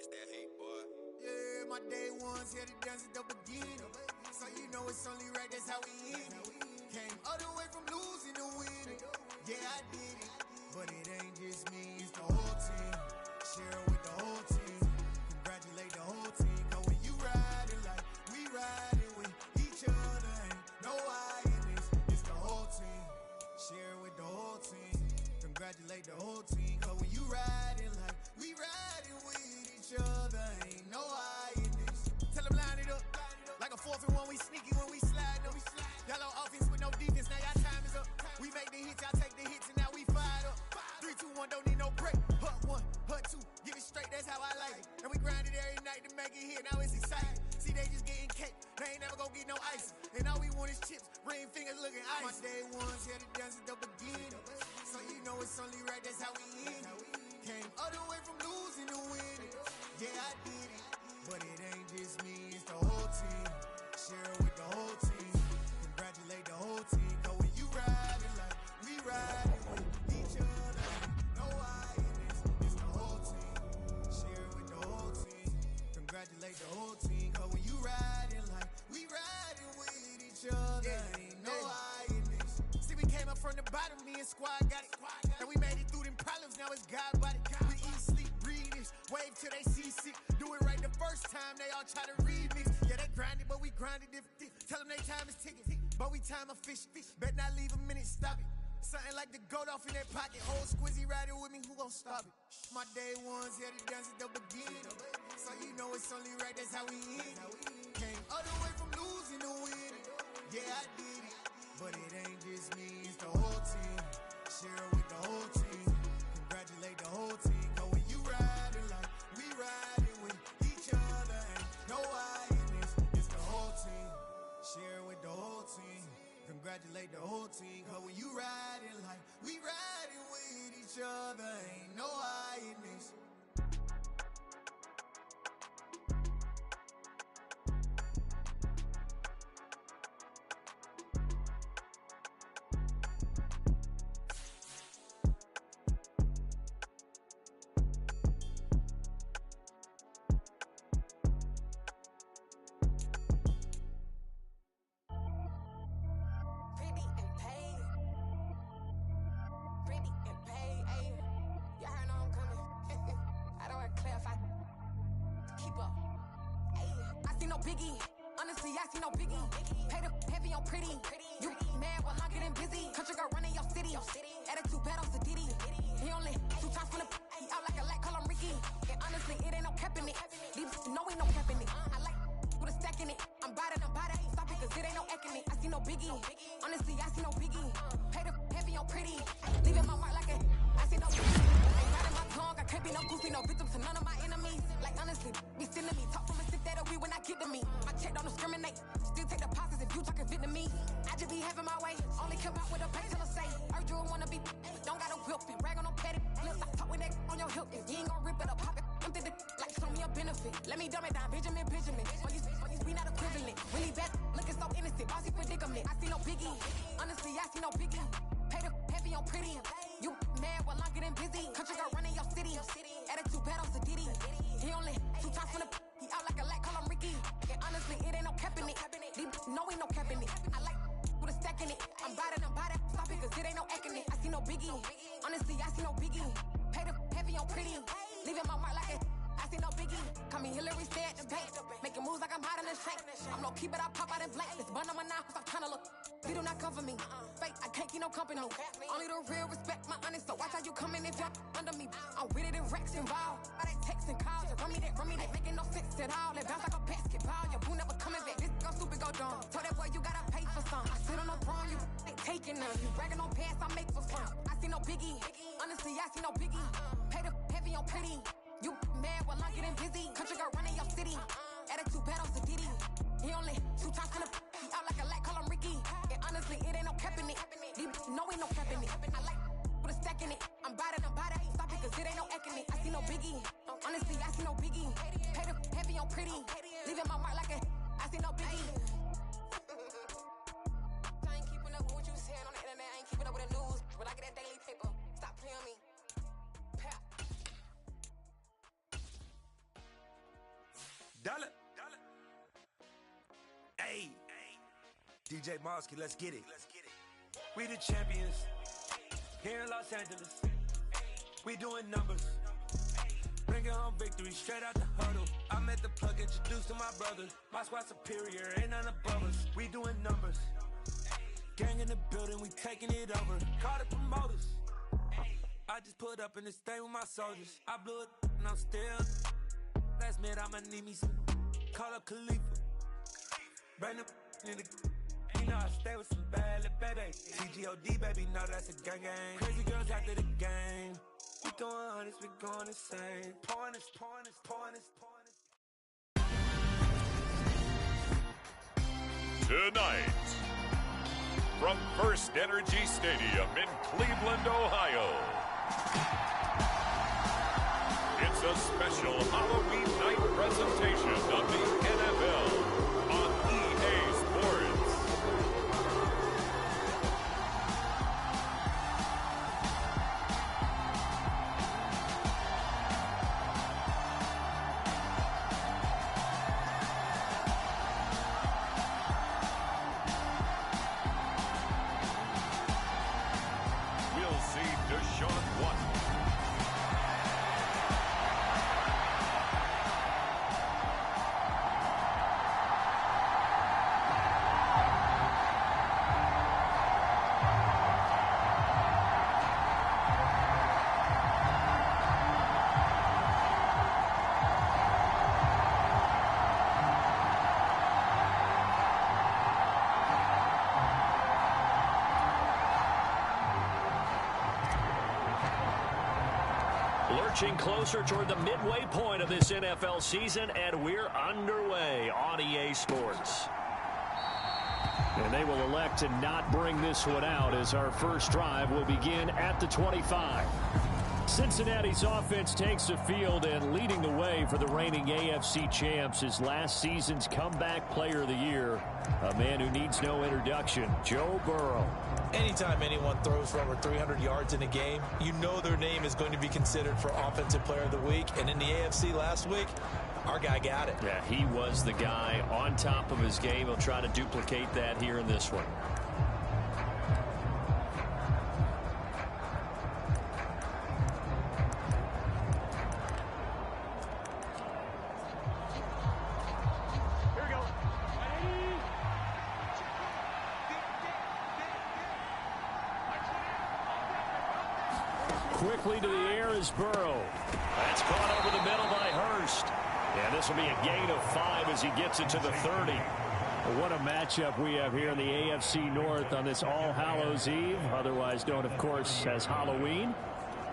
It's that hate, boy. Yeah, my day ones here to dance at the beginning. So you know it's only right, that's how we end it. Came all the way from losing to winning. Yeah, I did it. But it ain't just me, it's the whole team. Share it with the whole team. Congratulate the whole team. Cause when you riding like we riding with each other, ain't no I in this. It's the whole team. Share it with the whole team. Congratulate the whole team. Cause when you riding like we riding with each other, ain't no I in this. Tell them line it up. Like a 4th and 1, we sneaky when we slide up. Y'all on offense with no defense, now y'all time is up. We make the hits, y'all take the hits, and now we fired up. 3, 2, 1, don't need no break. Hut 1, hut 2, give it straight, that's how I like it. And we grind it every night to make it here, now it's exciting. See, they just getting cake, they ain't never gonna get no ice. And all we want is chips, ring fingers looking ice. My day ones here to dance at the beginning. So you know it's only right, that's how we end it. Came all the way from losing to winning. Yeah, I did it. But it ain't just me, it's the whole team. Share it with the whole team. Congratulate the whole team. Cause when you riding like we riding with each other, no I in this, it's the whole team. Share it with the whole team. Congratulate the whole team. Cause when you riding like we riding with each other, ain't no I in this. See, we came up from the bottom, me and squad got it. And we made it through them problems, now it's God body. We eat, sleep, breathe this, wave till they see sick. Do it right the first time, they all try to remix. Yeah, they grinded, but we grinded different. Tell them they time is ticking, but we time a fish. Bet not leave a minute, stop it. Something like the goat off in their pocket. Whole squizzy riding with me, who gon' stop it? My day ones here to dance at the beginning. So you know it's only right, that's how we end it. Came all the way from losing to winning. Yeah, I did it. But it ain't just me, it's the whole team. Share it with the whole team. Congratulate the whole team. Cause when you riding like we riding with each other, ain't no I in this, it's the whole team. Share it with the whole team. Congratulate the whole team. Cause when you riding like we riding with each other, ain't no I in this. Honestly, I see no biggie. Paid up heavy on pretty. You mad while I'm getting busy. Country girl running your city. Attitude bad on Diddy. He only 2 times from the he out like a lack, call him Ricky. And honestly, it ain't no cap in it. These know ain't no cap in it. I like with a stack in it. I'm by that, stop it, cause it ain't no eck in it. I see no biggie. Honestly, I see no biggie. Paid up heavy on pretty. Leaving my mark like a I see no biggie. Ain't riding my tongue, I can't be no goofy, no victim to none of my enemies. Like honestly, be sending me talk from a stick that'll be when I get to me. My check don't discriminate, still take deposits if you talking Vietnamese. I just be having my way, only come out with a pay till I say. Urge you wanna be, don't got a whip and rag on no petty. Let's stop talk with that on your hip. If you ain't gon' rip it up, pop it. I'm thinking like show me a benefit. Let me dumb it down, Benjamin. On these we not equivalent. When he back, looking so innocent, bossy predicament. I see no biggie, honestly I see no biggie. Paid up heavy on pretty. You mad while I'm getting busy. Country girl running your city. Attitude bad on Diddy. He only 2 times from the he out like a lack, call him Ricky. And honestly, it ain't no cap in it. These know ain't no cap in it. I like with a stack in it. I'm by that, stop it, cause it ain't no eck in it. I see no biggie. Honestly, I see no biggie. Paid up heavy on pretty. Leaving my mark like a I see no biggie. Call me Hillary, stay at the bank. Making moves like I'm hiding in shank. I'm low key, but I pop out in blank. This bun on my knife, stop trying to look. They do not come for me. Fake, I can't keep no company. Only the real respect my honest. So watch how you coming if you're under me. I'm with it in racks involved. By they text and calls. Just run me that. Making no sense at all. They bounce like a basketball. Your boo never coming back. This go stupid, go dumb. Told that boy you gotta pay for some. I sit on no throne, you ain't taking none. You bragging on pants, I make for fun. I see no biggie. Honestly, I see no biggie. Paid up heavy on pretty. You mad while I'm getting busy. Country girl running your city. Attitude bad on Diddy. He only 2 times from the he out like a lack, call him Ricky. And honestly, it ain't no cap in it. These know ain't no cap in it. I like with a stack in it. I'm by that, stop it, cause it ain't no eck in it. I see no biggie. Honestly, I see no biggie. Paid up heavy on pretty. Leaving my mark like a I see no biggie. I ain't keeping up with what you saying on the internet. I ain't keeping up with the news. But I get that daily paper. Stop playing me. DJ Mosky, let's get it. We the champions here in Los Angeles. We doing numbers. Bringing home victory straight out the huddle. I'm at the plug, introduced to my brother. My squad superior, ain't none above us. We doing numbers. Gang in the building, we taking it over. Call the promoters. I just put up in this thing with my soldiers. I blew it and I'm still. Last minute I'ma need me some. Call up Khalifa. Bring them in the. You know I stay with some bad little baby. TGOD baby, know that's a gang gang. Crazy girls after the game. We throwing hundreds, we going insane. Pointers. Tonight, from First Energy Stadium in Cleveland, Ohio, it's a special Halloween night presentation of the NFL on EA Sports. Lurching closer toward the midway point of this NFL season, and we're underway on EA Sports. And they will elect to not bring this one out as our first drive will begin at the 25. Cincinnati's offense takes the field, and leading the way for the reigning AFC champs is last season's comeback player of the year, a man who needs no introduction, Joe Burrow. Anytime anyone throws for over 300 yards in a game, you know their name is going to be considered for Offensive Player of the Week. And in the AFC last week, our guy got it. Yeah, he was the guy on top of his game. He'll try to duplicate that here in this one. Quickly to the air is Burrow. That's caught over the middle by Hurst. And this will be a gain of 5 as he gets it to the 30. Well, what a matchup we have here in the AFC North on this All Hallows Eve, otherwise known, of course, as Halloween.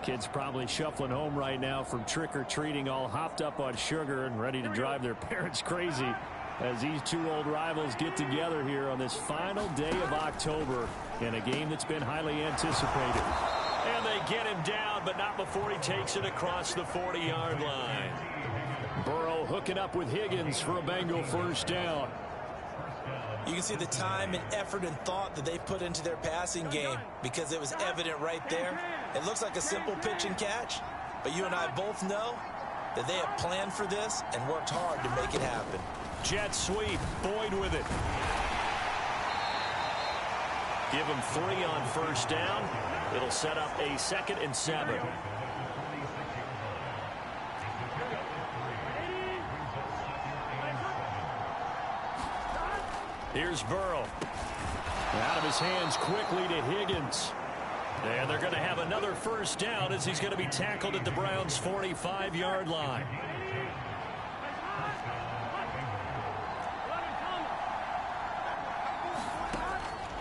Kids probably shuffling home right now from trick-or-treating, all hopped up on sugar and ready to drive their parents crazy as these two old rivals get together here on this final day of October in a game that's been highly anticipated. And they get him down, but not before he takes it across the 40-yard line. Burrow hooking up with Higgins for a Bengal first down. You can see the time and effort and thought that they put into their passing game because it was evident right there. It looks like a simple pitch and catch, but you and I both know that they have planned for this and worked hard to make it happen. Jet sweep, Boyd with it. Give him 3 on first down. It'll set up a 2nd and 7. Here's Burrow. Out of his hands quickly to Higgins. And they're going to have another first down as he's going to be tackled at the Browns' 45-yard line.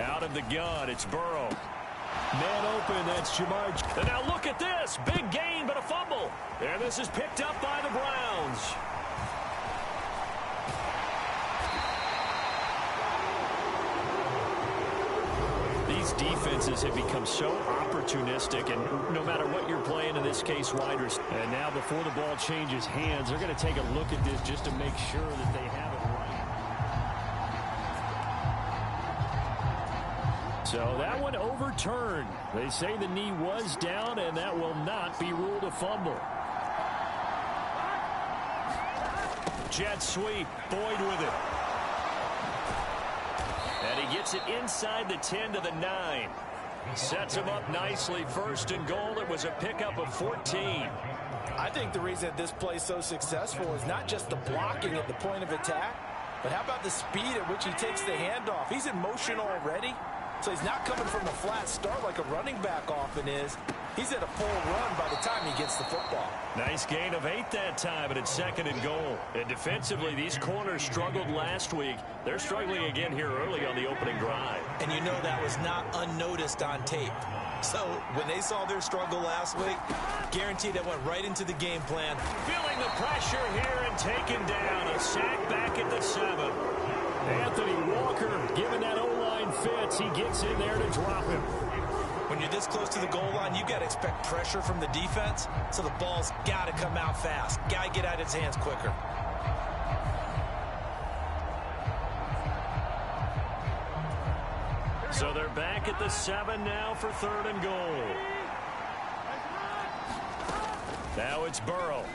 Out of the gun, it's Burrow. Man open, that's Jamar. And now look at this. Big gain, but a fumble. And this is picked up by the Browns. These defenses have become so opportunistic, and no matter what you're playing, in this case, wide receiver. And now before the ball changes hands, they're going to take a look at this just to make sure that they have it right. So that one overturned. They say the knee was down, and that will not be ruled a fumble. Jet sweep, Boyd with it. And And he gets it inside the 10 to the 9. Sets him up nicely. First and goal. It was a pickup of 14. I think the reason this play is so successful is not just the blocking at the point of attack, but how about the speed at which he takes the handoff? He's in motion already, so he's not coming from a flat start like a running back often is. He's at a full run by the time he gets the football. Nice gain of 8 that time, and it's second and goal. And defensively, these corners struggled last week. They're struggling again here early on the opening drive. And you know that was not unnoticed on tape. So when they saw their struggle last week, guaranteed it went right into the game plan. Feeling the pressure here and taken down. A sack back at the 7. Anthony Walker giving that O-line fits. He gets in there to drop him. When you're this close to the goal line, you got to expect pressure from the defense, so the ball's got to come out fast. Got to get out of his hands quicker. So they're back at the 7 now for third and goal. Now it's Burrow.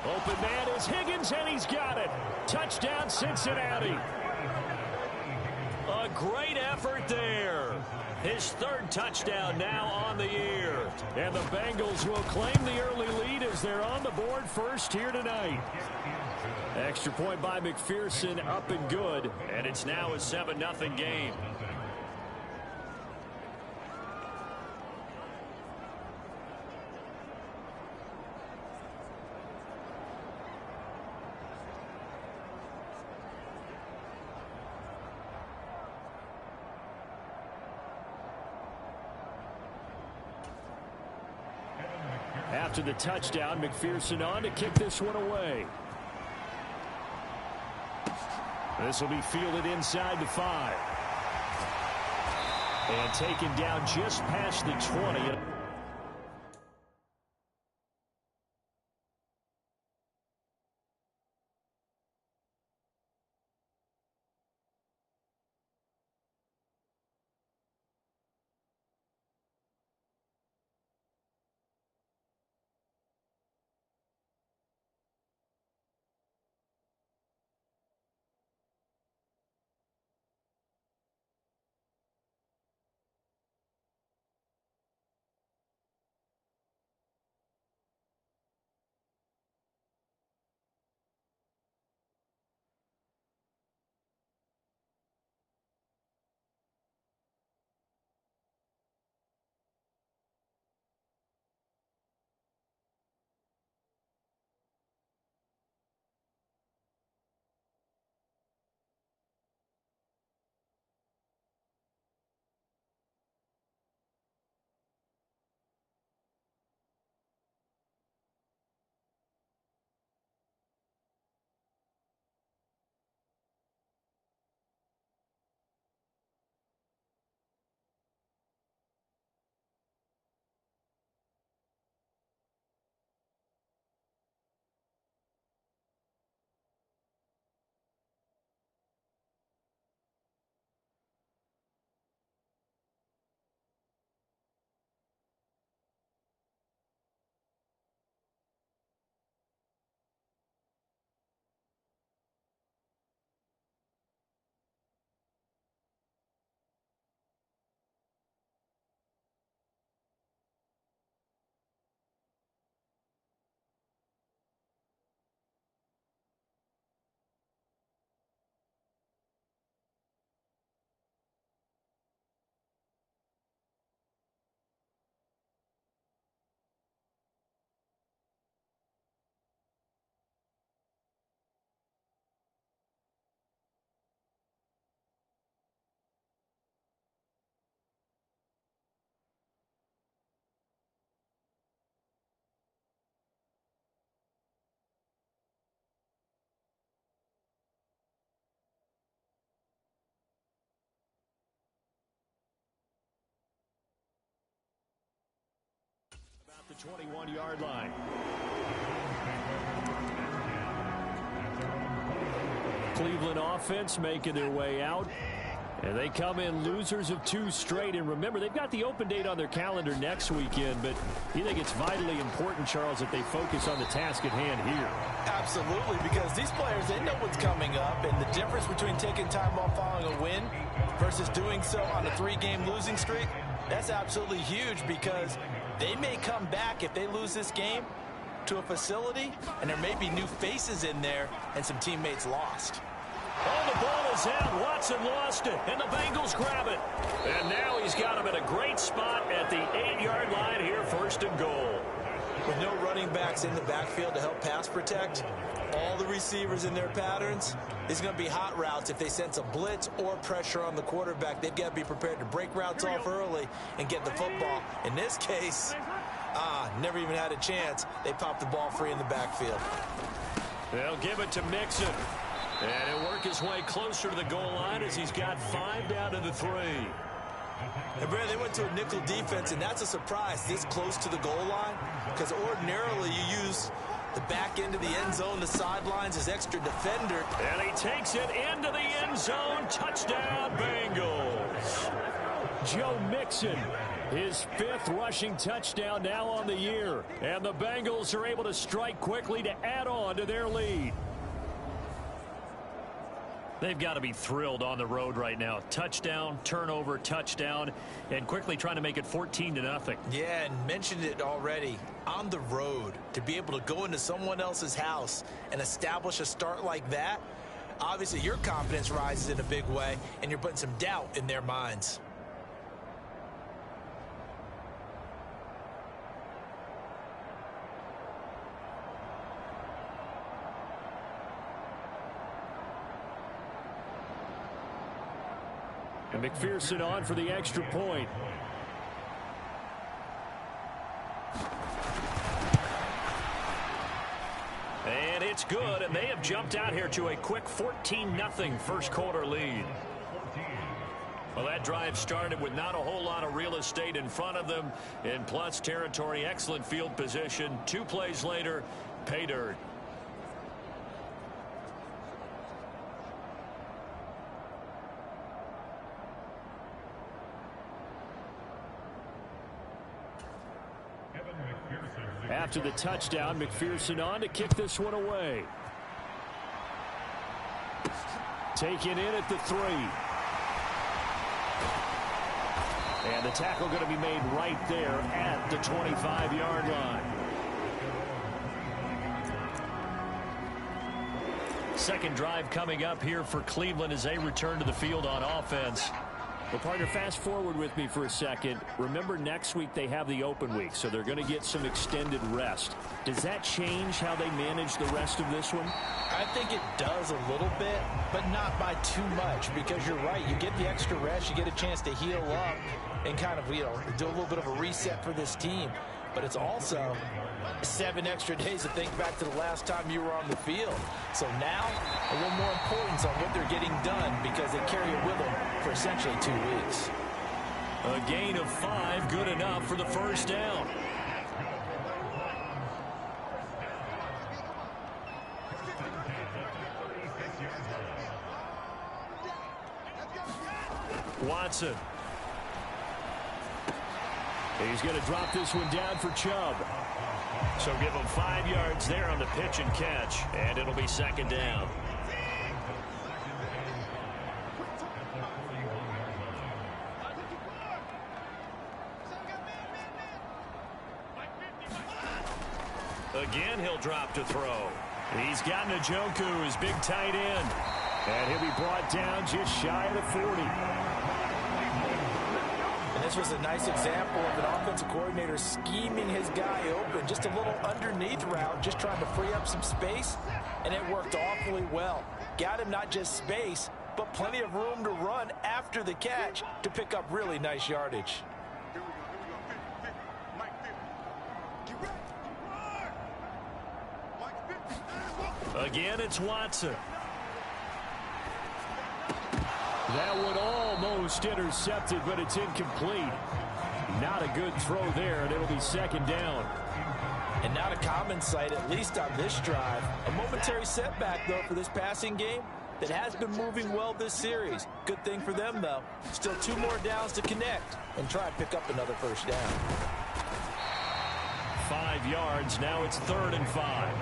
Open man is Higgins, and he's got it. Touchdown, Cincinnati. A great effort there. His third touchdown now on the year. And the Bengals will claim the early lead as they're on the board first here tonight. Extra point by McPherson, up and good. And it's now a 7-0 game. After the touchdown, McPherson on to kick this one away. This will be fielded inside the 5. And taken down just past the 20. The 21-yard line. Cleveland offense making their way out. And they come in losers of 2 straight. And remember, they've got the open date on their calendar next weekend. But you think it's vitally important, Charles, that they focus on the task at hand here? Absolutely, because these players, they know what's coming up. And the difference between taking time off following a win versus doing so on a 3-game losing streak, that's absolutely huge, because they may come back if they lose this game to a facility, and there may be new faces in there and some teammates lost. Oh, the ball is out. Watson lost it, and the Bengals grab it. And now he's got him at a great spot at the 8-yard line here, 1st and goal. With no running backs in the backfield to help pass protect, all the receivers in their patterns, there's going to be hot routes. If they sense a blitz or pressure on the quarterback, they've got to be prepared to break routes off early and get the football. In this case, never even had a chance. They popped the ball free in the backfield. They'll give it to Mixon. And he'll work his way closer to the goal line as he's got 5 down to the 3. And Brad, they went to a nickel defense, and that's a surprise this close to the goal line, because ordinarily you use the back end of the end zone, the sidelines as extra defender. And he takes it into the end zone. Touchdown, Bengals. Joe Mixon, his 5th rushing touchdown now on the year. And the Bengals are able to strike quickly to add on to their lead. They've got to be thrilled on the road right now. Touchdown, turnover, touchdown, and quickly trying to make it 14-0. Yeah, and mentioned it already. On the road, to be able to go into someone else's house and establish a start like that, obviously your confidence rises in a big way, and you're putting some doubt in their minds. And McPherson on for the extra point. And it's good, and they have jumped out here to a quick 14-0 first quarter lead. Well, that drive started with not a whole lot of real estate in front of them. In plus territory, excellent field position. 2 plays later, pay dirt. After the touchdown, McPherson on to kick this one away. Taken in at the 3. And the tackle going to be made right there at the 25-yard line. Second drive coming up here for Cleveland as they return to the field on offense. Well, partner, fast forward with me for a second. Remember, next week they have the open week, so they're going to get some extended rest. Does that change how they manage the rest of this one? I think it does a little bit, but not by too much, because you're right. You get the extra rest, you get a chance to heal up and kind of, do a little bit of a reset for this team. But it's also 7 extra days to think back to the last time you were on the field. So now, a little more importance on what they're getting done, because they carry it with them for essentially 2 weeks. A gain of 5, good enough for the first down. Watson. He's going to drop this one down for Chubb. So give him 5 yards there on the pitch and catch, and it'll be second down. Again, he'll drop to throw. He's got Njoku, his big tight end. And he'll be brought down just shy of the 40. And this was a nice example of an offensive coordinator scheming his guy open. Just a little underneath route, just trying to free up some space. And it worked awfully well. Got him not just space, but plenty of room to run after the catch to pick up really nice yardage. Again, it's Watson. That one almost intercepted, but it's incomplete. Not a good throw there, and it'll be second down. And not a common sight, at least on this drive. A momentary setback, though, for this passing game. that has been moving well this series. Good thing for them, though. Still 2 more downs to connect and try and pick up another first down. 5 yards. Now it's 3rd and 5.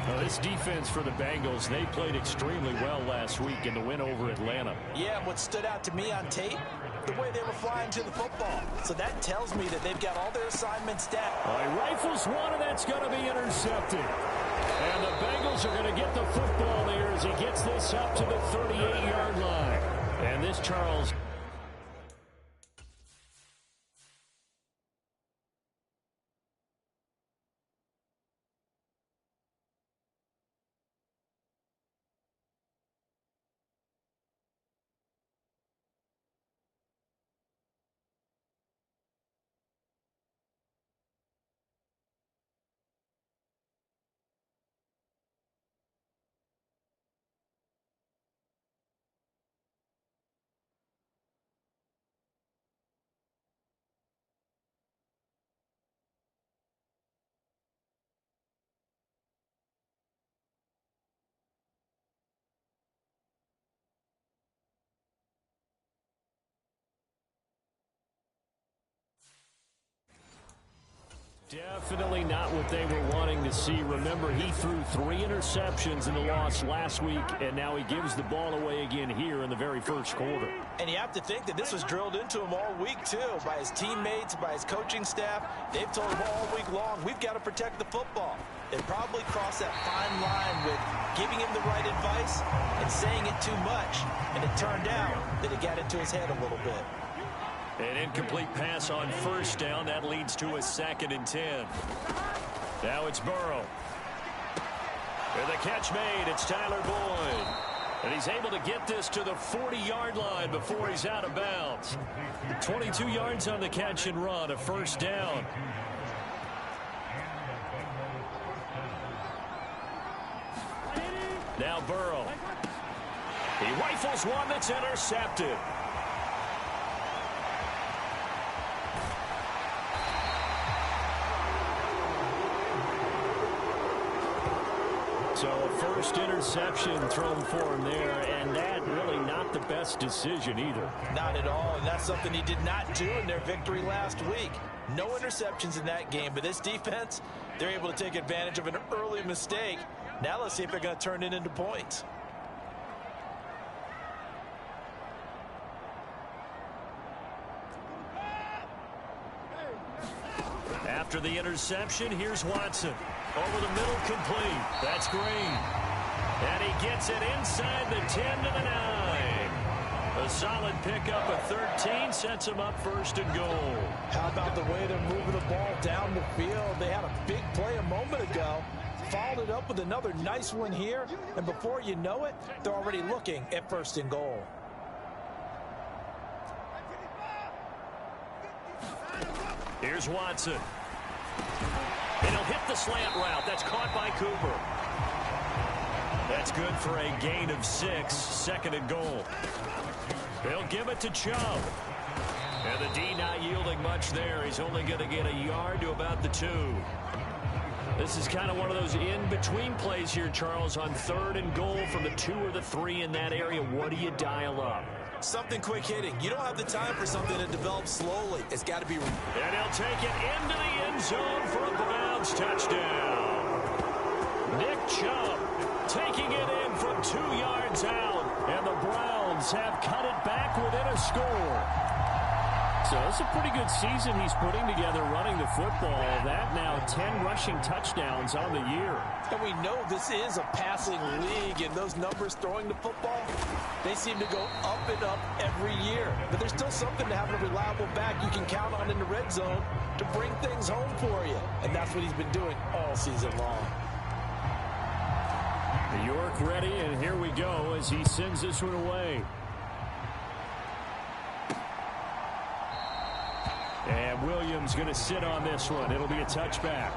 Now this defense for the Bengals, they played extremely well last week in the win over Atlanta. Yeah, what stood out to me on tape, the way they were flying to the football. So that tells me that they've got all their assignments down. He rifles one, and that's going to be intercepted. And the Bengals are going to get the football here as he gets this up to the 38-yard line. And this, Charles... Definitely not what they were wanting to see. Remember, he threw 3 interceptions in the loss last week, and now he gives the ball away again here in the very first quarter. And you have to think that this was drilled into him all week, too, by his teammates, by his coaching staff. They've told him all week long, we've got to protect the football. They probably crossed that fine line with giving him the right advice and saying it too much. And it turned out that it got into his head a little bit. An incomplete pass on first down. That leads to a 2nd and 10. Now it's Burrow. And the catch made. It's Tyler Boyd. And he's able to get this to the 40-yard line before he's out of bounds. 22 yards on the catch and run. A first down. Now Burrow. He rifles one that's intercepted. So a first interception thrown for him there, and that really not the best decision either. Not at all, and that's something he did not do in their victory last week. No interceptions in that game, but this defense, they're able to take advantage of an early mistake. Now let's see if they're going to turn it into points. After the interception, here's Watson. Over the middle, complete. That's Green. And he gets it inside the 10 to the 9. A solid pickup of 13 sets him up 1st and goal. How about the way they're moving the ball down the field? They had a big play a moment ago. Followed it up with another nice one here. And before you know it, they're already looking at 1st and goal. Here's Watson. And he'll hit the slant route. That's caught by Cooper. That's good for a gain of 6. 2nd and goal. They'll give it to Chubb. And the D not yielding much there. He's only going to get a yard to about the 2. This is kind of one of those in-between plays here, Charles, on 3rd and goal from the 2 or the 3 in that area. What do you dial up? Something quick hitting. You don't have the time for something that develops slowly. It's got to be... And he'll take it into the end zone for a Browns touchdown. Nick Chubb taking it in from 2 yards out. And the Browns have cut it back within a score. So it's a pretty good season he's putting together running the football. That now 10 rushing touchdowns on the year. And we know this is a passing league, and those numbers throwing the football, they seem to go up and up every year. But there's still something to having a reliable back you can count on in the red zone to bring things home for you. And that's what he's been doing all season long. New York ready, and here we go as he sends this one away. And Williams going to sit on this one. It'll be a touchback.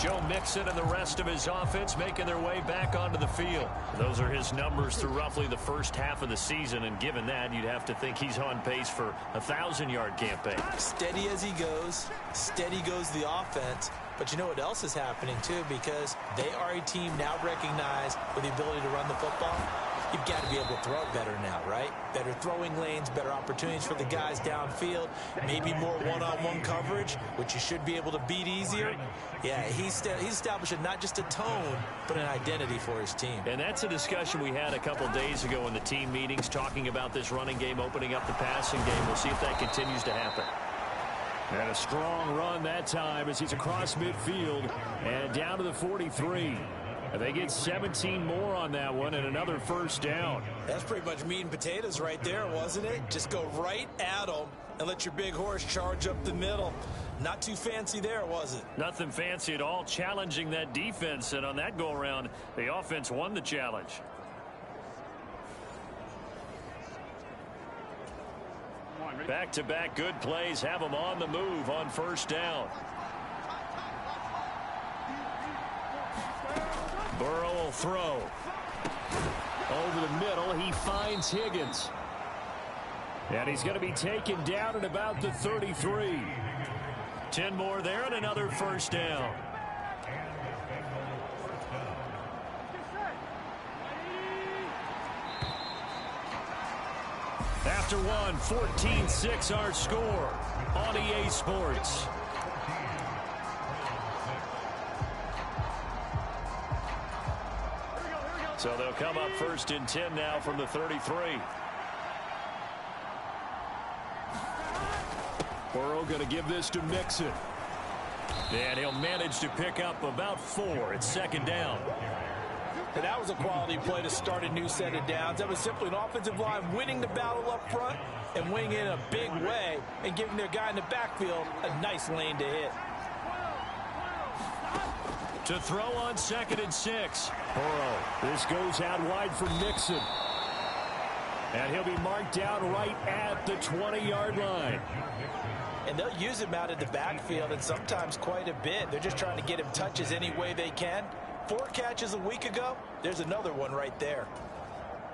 Joe Mixon and the rest of his offense making their way back onto the field. Those are his numbers through roughly the first half of the season, and given that, you'd have to think he's on pace for a 1,000-yard campaign. Steady as he goes, steady goes the offense. But you know what else is happening, too, because they are a team now recognized with the ability to run the football. You've got to be able to throw it better now, right? Better throwing lanes, better opportunities for the guys downfield, maybe more one-on-one coverage, which you should be able to beat easier. Yeah, he's establishing not just a tone, but an identity for his team. And that's a discussion we had a couple days ago in the team meetings, talking about this running game opening up the passing game. We'll see if that continues to happen. And a strong run that time as he's across midfield and down to the 43. They get 17 more on that one and another first down. That's pretty much meat and potatoes right there, wasn't it? Just go right at them and let your big horse charge up the middle. Not too fancy there, was it? Nothing fancy at all, challenging that defense. And on that go-around, the offense won the challenge. Back-to-back good plays have them on the move on first down. Burrow will throw. Over the middle, he finds Higgins. And he's going to be taken down at about the 33. 10 more there and another first down. After one, 14-6 our score on EA Sports. So they'll come up first and 10 now from the 33. Burrow going to give this to Mixon. And he'll manage to pick up about 4. It's second down. And that was a quality play to start a new set of downs. That was simply an offensive line winning the battle up front and winning in a big way and giving their guy in the backfield a nice lane to hit. To throw on 2nd and 6. Burrow. This goes out wide for Mixon. And he'll be marked down right at the 20-yard line. And they'll use him out of the backfield and sometimes quite a bit. They're just trying to get him touches any way they can. 4 catches a week ago. There's another one right there.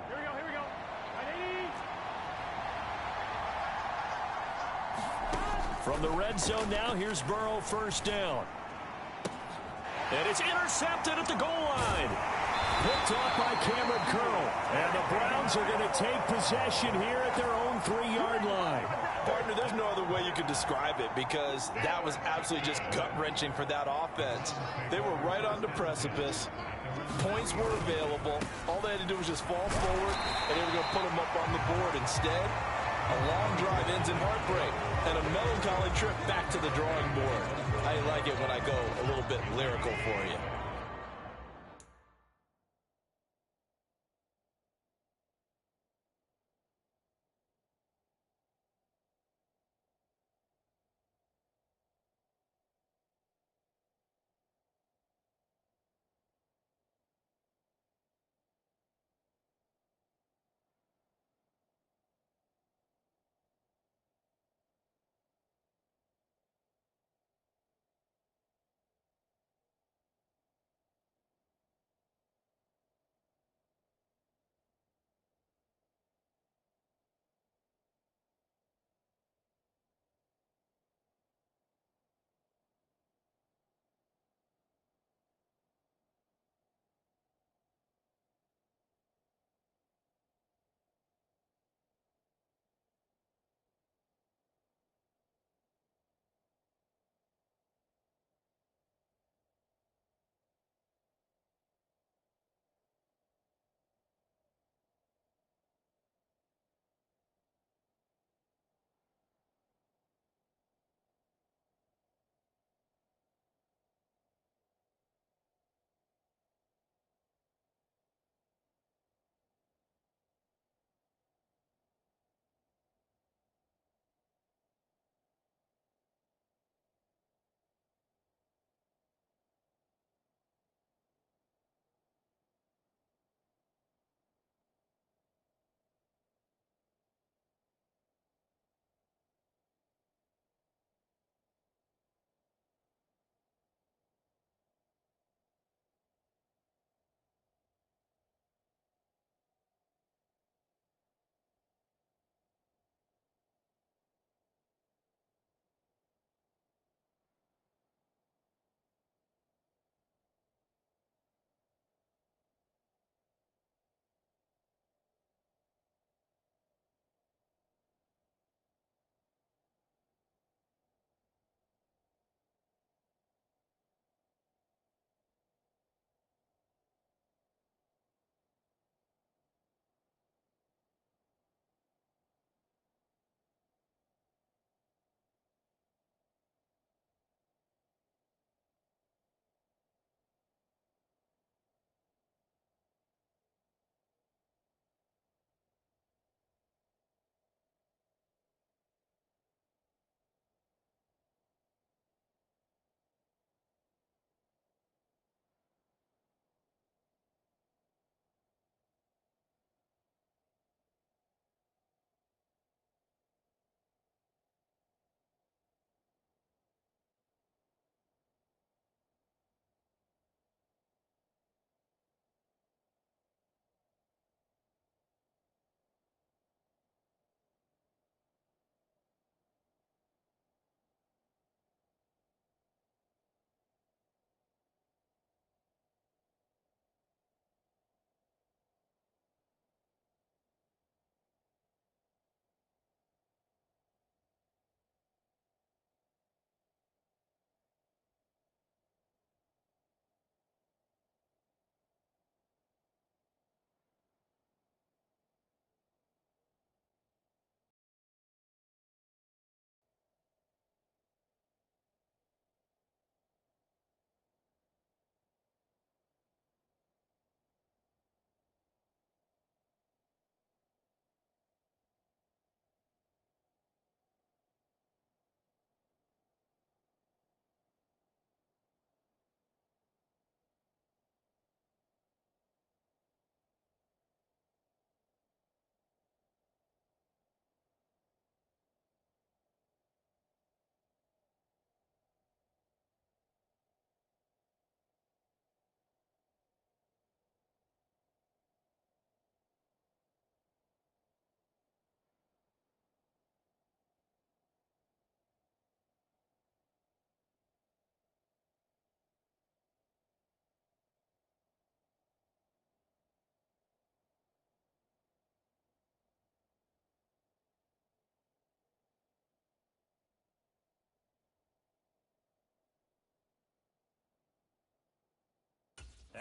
Here we go. From the red zone now, here's Burrow first down. And it's intercepted at the goal line. Picked off by Cameron Curl. And the Browns are going to take possession here at their own 3-yard line. Partner, there's no other way you could describe it because that was absolutely just gut-wrenching for that offense. They were right on the precipice. Points were available. All they had to do was just fall forward, and they were going to put them up on the board. Instead, a long drive ends in heartbreak and a melancholy trip back to the drawing board. I like it when I go a little bit lyrical for you.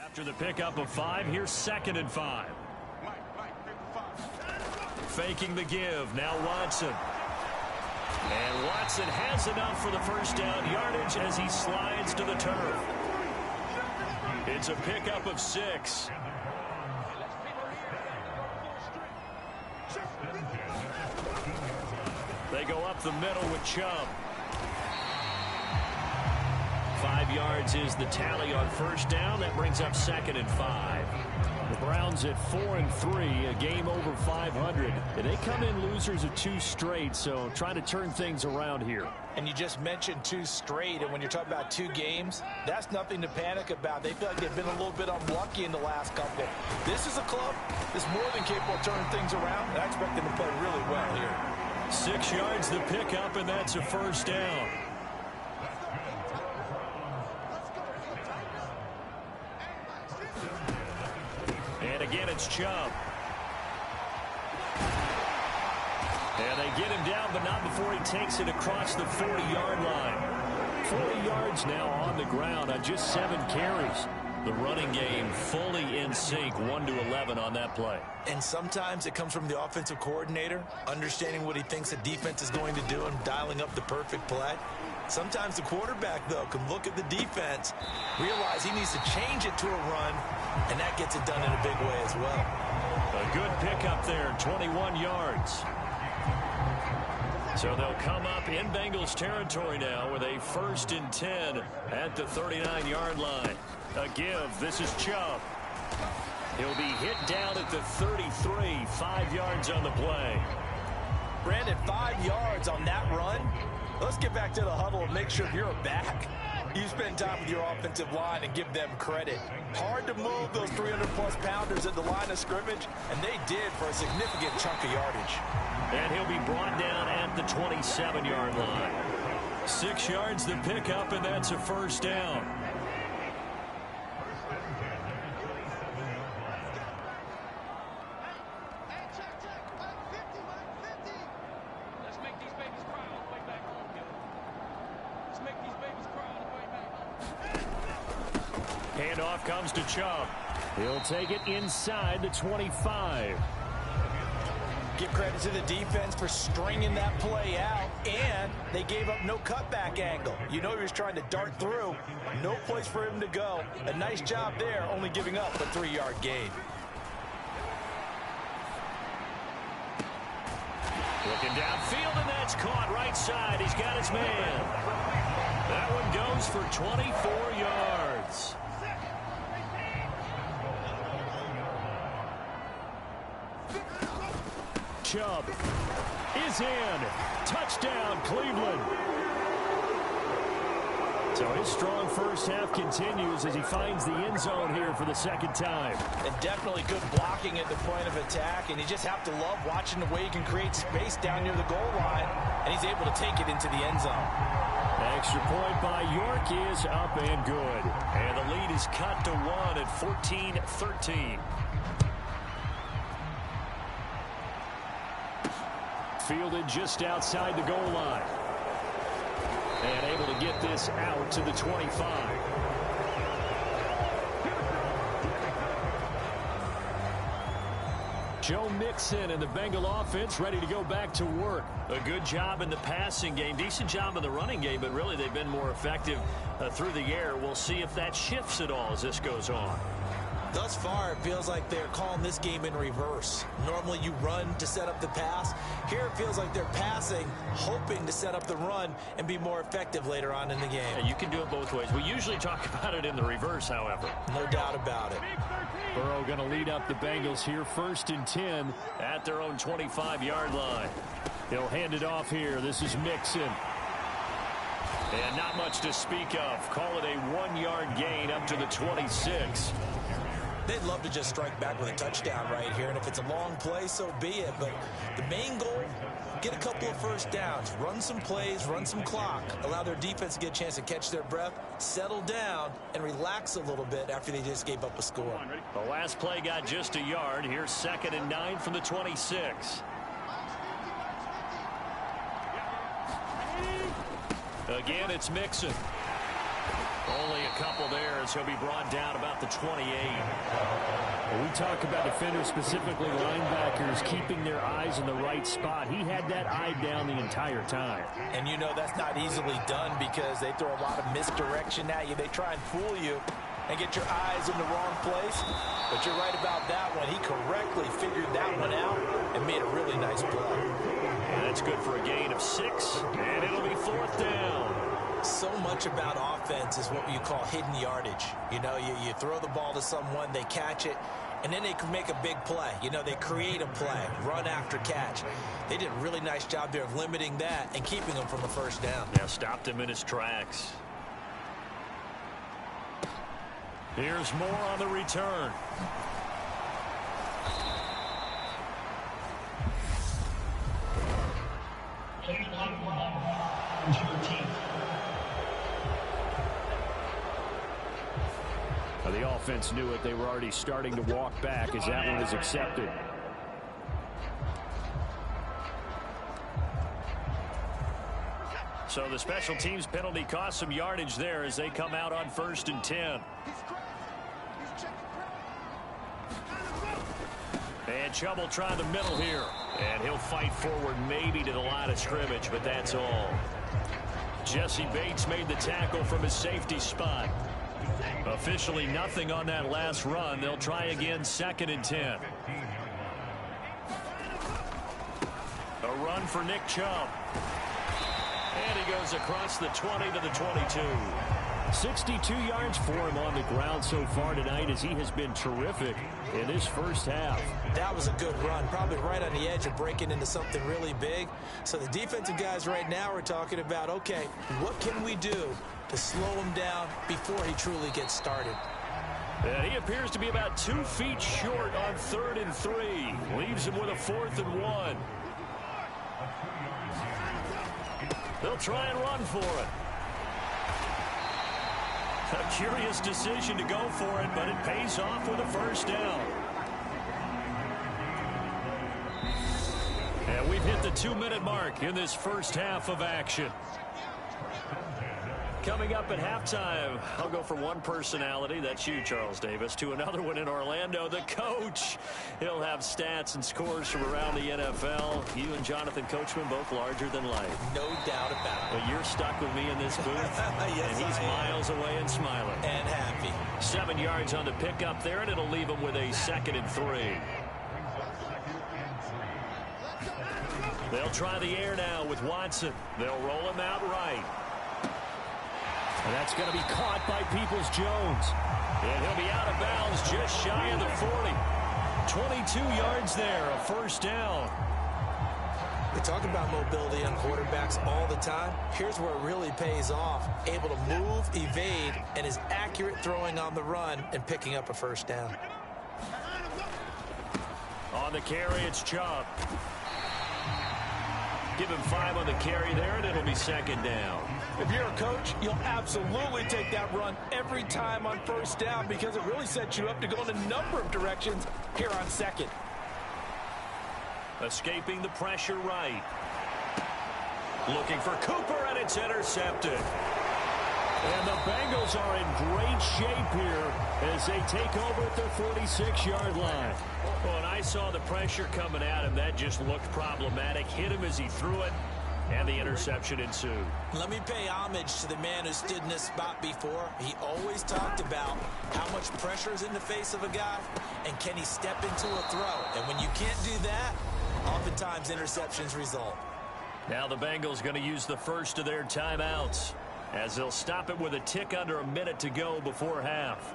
After the pickup of 5, here's 2nd and 5. Faking the give. Now Watson. And Watson has enough for the first down yardage as he slides to the turf. It's a pickup of 6. They go up the middle with Chubb. 5 yards is the tally on first down. That brings up 2nd and 5. The Browns at 4-3, a game over 500. And they come in losers of 2 straight, so trying to turn things around here. And you just mentioned 2 straight, and when you're talking about 2 games, that's nothing to panic about. They feel like they've been a little bit unlucky in the last couple. This is a club that's more than capable of turning things around, and I expect them to play really well here. 6 yards the pickup, and that's a first down. And again, it's Chubb. And they get him down, but not before he takes it across the 40-yard line. 40 yards now on the ground on just 7 carries. The running game fully in sync, 1-11 on that play. And sometimes it comes from the offensive coordinator, understanding what he thinks the defense is going to do and dialing up the perfect play. Sometimes the quarterback, though, can look at the defense, realize he needs to change it to a run, and that gets it done in a big way as well. A good pickup there, 21 yards. So they'll come up in Bengals territory now with a 1st and 10 at the 39-yard line. A give. This is Chubb. He'll be hit down at the 33, 5 yards on the play. Brandon, 5 yards on that run. Let's get back to the huddle and make sure you're a back. You spend time with your offensive line and give them credit. Hard to move those 300-plus pounders at the line of scrimmage, and they did for a significant chunk of yardage. And he'll be brought down at the 27-yard line. 6 yards the pickup, and that's a first down. Handoff comes to Chubb. He'll take it inside the 25. Give credit to the defense for stringing that play out, and they gave up no cutback angle. You know he was trying to dart through. No place for him to go. A nice job there, only giving up a 3-yard gain. Looking downfield, and that's caught right side. He's got his man. That one goes for 24 yards. Chubb is in. Touchdown, Cleveland. So his strong first half continues as he finds the end zone here for the 2nd time. And definitely good blocking at the point of attack, and you just have to love watching the way he can create space down near the goal line, and he's able to take it into the end zone. Extra point by York is up and good. And the lead is cut to 1 at 14-13. Fielded just outside the goal line. And able to get this out to the 25. Joe Mixon and the Bengal offense ready to go back to work. A good job in the passing game. Decent job in the running game, but really they've been more effective through the air. We'll see if that shifts at all as this goes on. Thus far, it feels like they're calling this game in reverse. Normally you run to set up the pass. Here it feels like they're passing, hoping to set up the run and be more effective later on in the game. Yeah, you can do it both ways. We usually talk about it in the reverse, however. No doubt about it. Burrow going to lead up the Bengals here, 1st and 10 at their own 25-yard line. He'll hand it off here. This is Mixon. And not much to speak of. Call it a 1-yard gain up to the 26. They'd love to just strike back with a touchdown right here, and if it's a long play, so be it. But the main goal, get a couple of first downs, run some plays, run some clock, allow their defense to get a chance to catch their breath, settle down, and relax a little bit after they just gave up a score. The last play got just a yard. Here's 2nd and 9 from the 26. Again, it's Mixon. Only a couple there as he'll be brought down about the 28. When we talk about defenders, specifically linebackers, keeping their eyes in the right spot. He had that eye down the entire time. And you know that's not easily done because they throw a lot of misdirection at you. They try and fool you and get your eyes in the wrong place. But you're right about that one. He correctly figured that one out and made a really nice play. And that's good for a gain of 6, and it'll be 4th down. So much about offense is what you call hidden yardage. You know, you throw the ball to someone, they catch it, and then they can make a big play. You know, they create a play, run after catch. They did a really nice job there of limiting that and keeping him from a first down. Yeah, stopped him in his tracks. Here's more on the return. The offense knew it. They were already starting to walk back as that one is accepted. So the special teams penalty cost some yardage there as they come out on 1st and 10. And Chubb will try the middle here. And he'll fight forward maybe to the line of scrimmage, but that's all. Jesse Bates made the tackle from his safety spot. Officially nothing on that last run. They'll try again 2nd and 10. A run for Nick Chubb. And he goes across the 20 to the 22. 62 yards for him on the ground so far tonight as he has been terrific in this first half. That was a good run, probably right on the edge of breaking into something really big. So the defensive guys right now are talking about, okay, what can we do to slow him down before he truly gets started? And he appears to be about 2 feet short on 3rd and 3. Leaves him with a 4th and 1. They'll try and run for it. A curious decision to go for it, but it pays off with a first down. And we've hit the 2-minute mark in this first half of action. Coming up at halftime, I'll go from one personality, that's you, Charles Davis, to another one in Orlando, the coach. He'll have stats and scores from around the NFL. You and Jonathan Coachman, both larger than life. No doubt about it. But you're stuck with me in this booth, yes, and he's miles away and smiling. And happy. 7 yards on the pickup there, and it'll leave him with a 2nd and 3. They'll try the air now with Watson. They'll roll him out right. And that's going to be caught by Peoples-Jones. And he'll be out of bounds just shy of the 40. 22 yards there, a first down. We talk about mobility on quarterbacks all the time. Here's where it really pays off. Able to move, evade, and is accurate throwing on the run and picking up a first down. On the carry, it's Chubb. Give him 5 on the carry there, and it'll be 2nd down. If you're a coach, you'll absolutely take that run every time on first down because it really sets you up to go in a number of directions here on 2nd. Escaping the pressure right. Looking for Cooper, and it's intercepted. And the Bengals are in great shape here as they take over at their 46-yard line. Well, and I saw the pressure coming at him. That just looked problematic. Hit him as he threw it, and the interception ensued. Let me pay homage to the man who stood in this spot before. He always talked about how much pressure is in the face of a guy, and can he step into a throw. And when you can't do that, oftentimes interceptions result. Now the Bengals going to use the first of their timeouts as they'll stop it with a tick under a minute to go before half.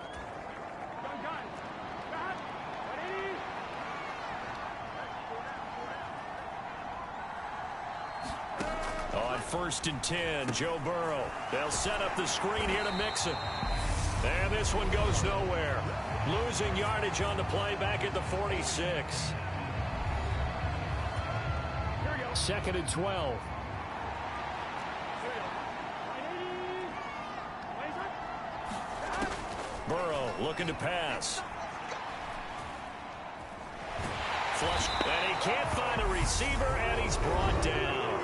On 1st and 10, Joe Burrow. They'll set up the screen here to mix it. And this one goes nowhere. Losing yardage on the play back at the 46. 2nd and 12. Burrow looking to pass. Flush, and he can't find a receiver, and he's brought down.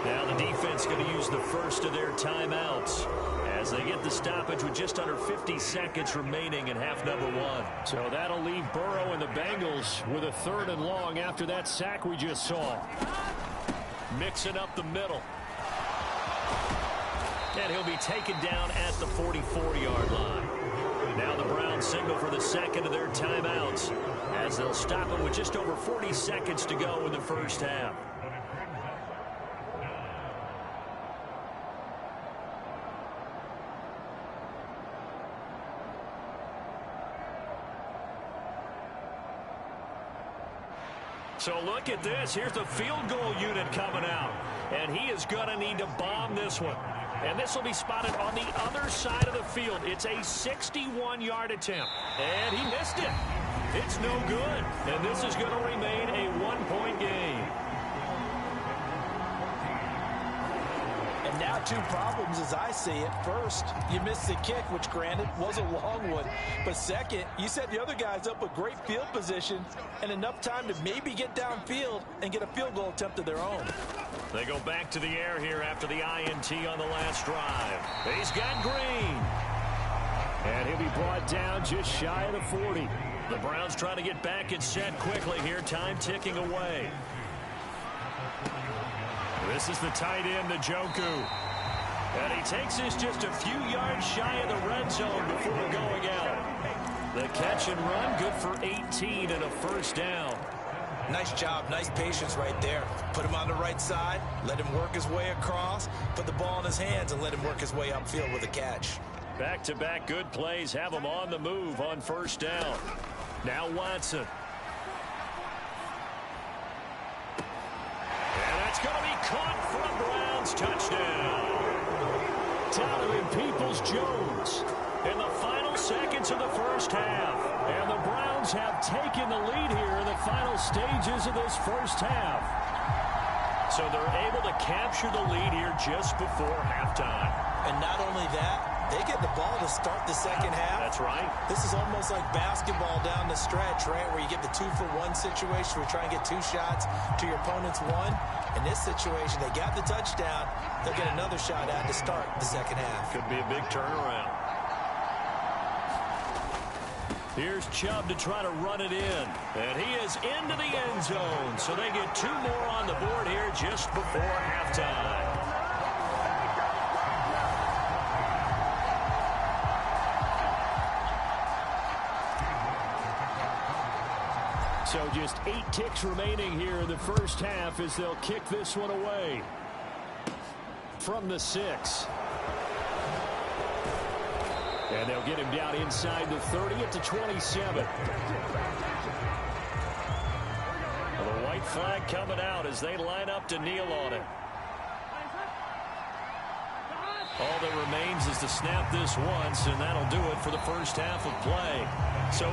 Now the defense going to use the first of their timeouts as they get the stoppage with just under 50 seconds remaining in half number one. So that'll leave Burrow and the Bengals with a 3rd and long after that sack we just saw. Mixing up the middle. And he'll be taken down at the 44-yard line. Now the Browns signal for the second of their timeouts as they'll stop it with just over 40 seconds to go in the first half. So look at this. Here's the field goal unit coming out. And he is going to need to bomb this one. And this will be spotted on the other side of the field. It's a 61-yard attempt. And he missed it. It's no good. And this is going to remain a 1-point game. And now 2 problems as I see it. First, you missed the kick, which granted was a long one. But second, you set the other guys up with great field position and enough time to maybe get downfield and get a field goal attempt of their own. They go back to the air here after the INT on the last drive. He's got Green. And he'll be brought down just shy of the 40. The Browns trying to get back and set quickly here. Time ticking away. This is the tight end, Njoku. And he takes this just a few yards shy of the red zone before going out. The catch and run, good for 18 and a first down. Nice job, nice patience right there. Put him on the right side, let him work his way across, put the ball in his hands, and let him work his way upfield with a catch. Back-to-back good plays have him on the move on first down. Now Watson. And that's going to be caught for a Browns touchdown. Donovan Peoples-Jones in the final seconds of the first half. And the Browns have taken the lead here in the final stages of this first half. So they're able to capture the lead here just before halftime. And not only that, they get the ball to start the second half. That's right. This is almost like basketball down the stretch, right, where you get the 2-for-1 situation where you try and get 2 shots to your opponent's 1. In this situation, they got the touchdown. They'll get another shot at to start the second half. Could be a big turnaround. Here's Chubb to try to run it in. And he is into the end zone. So they get 2 more on the board here just before halftime. So just 8 ticks remaining here in the first half as they'll kick this one away from the 6. And they'll get him down inside the 30 at the 27. The white flag coming out as they line up to kneel on it. All that remains is to snap this once, and that'll do it for the first half of play. So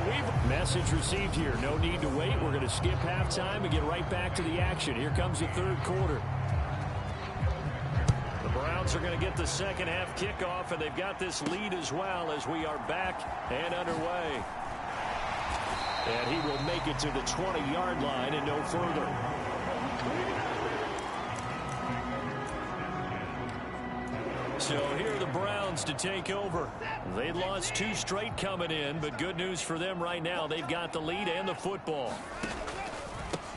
message received here. No need to wait. We're going to skip halftime and get right back to the action. Here comes the third quarter. The Browns are going to get the second half kickoff, and they've got this lead as well as we are back and underway. And he will make it to the 20-yard line and no further. So here are the Browns to take over. They lost 2 straight coming in, but good news for them right now. They've got the lead and the football.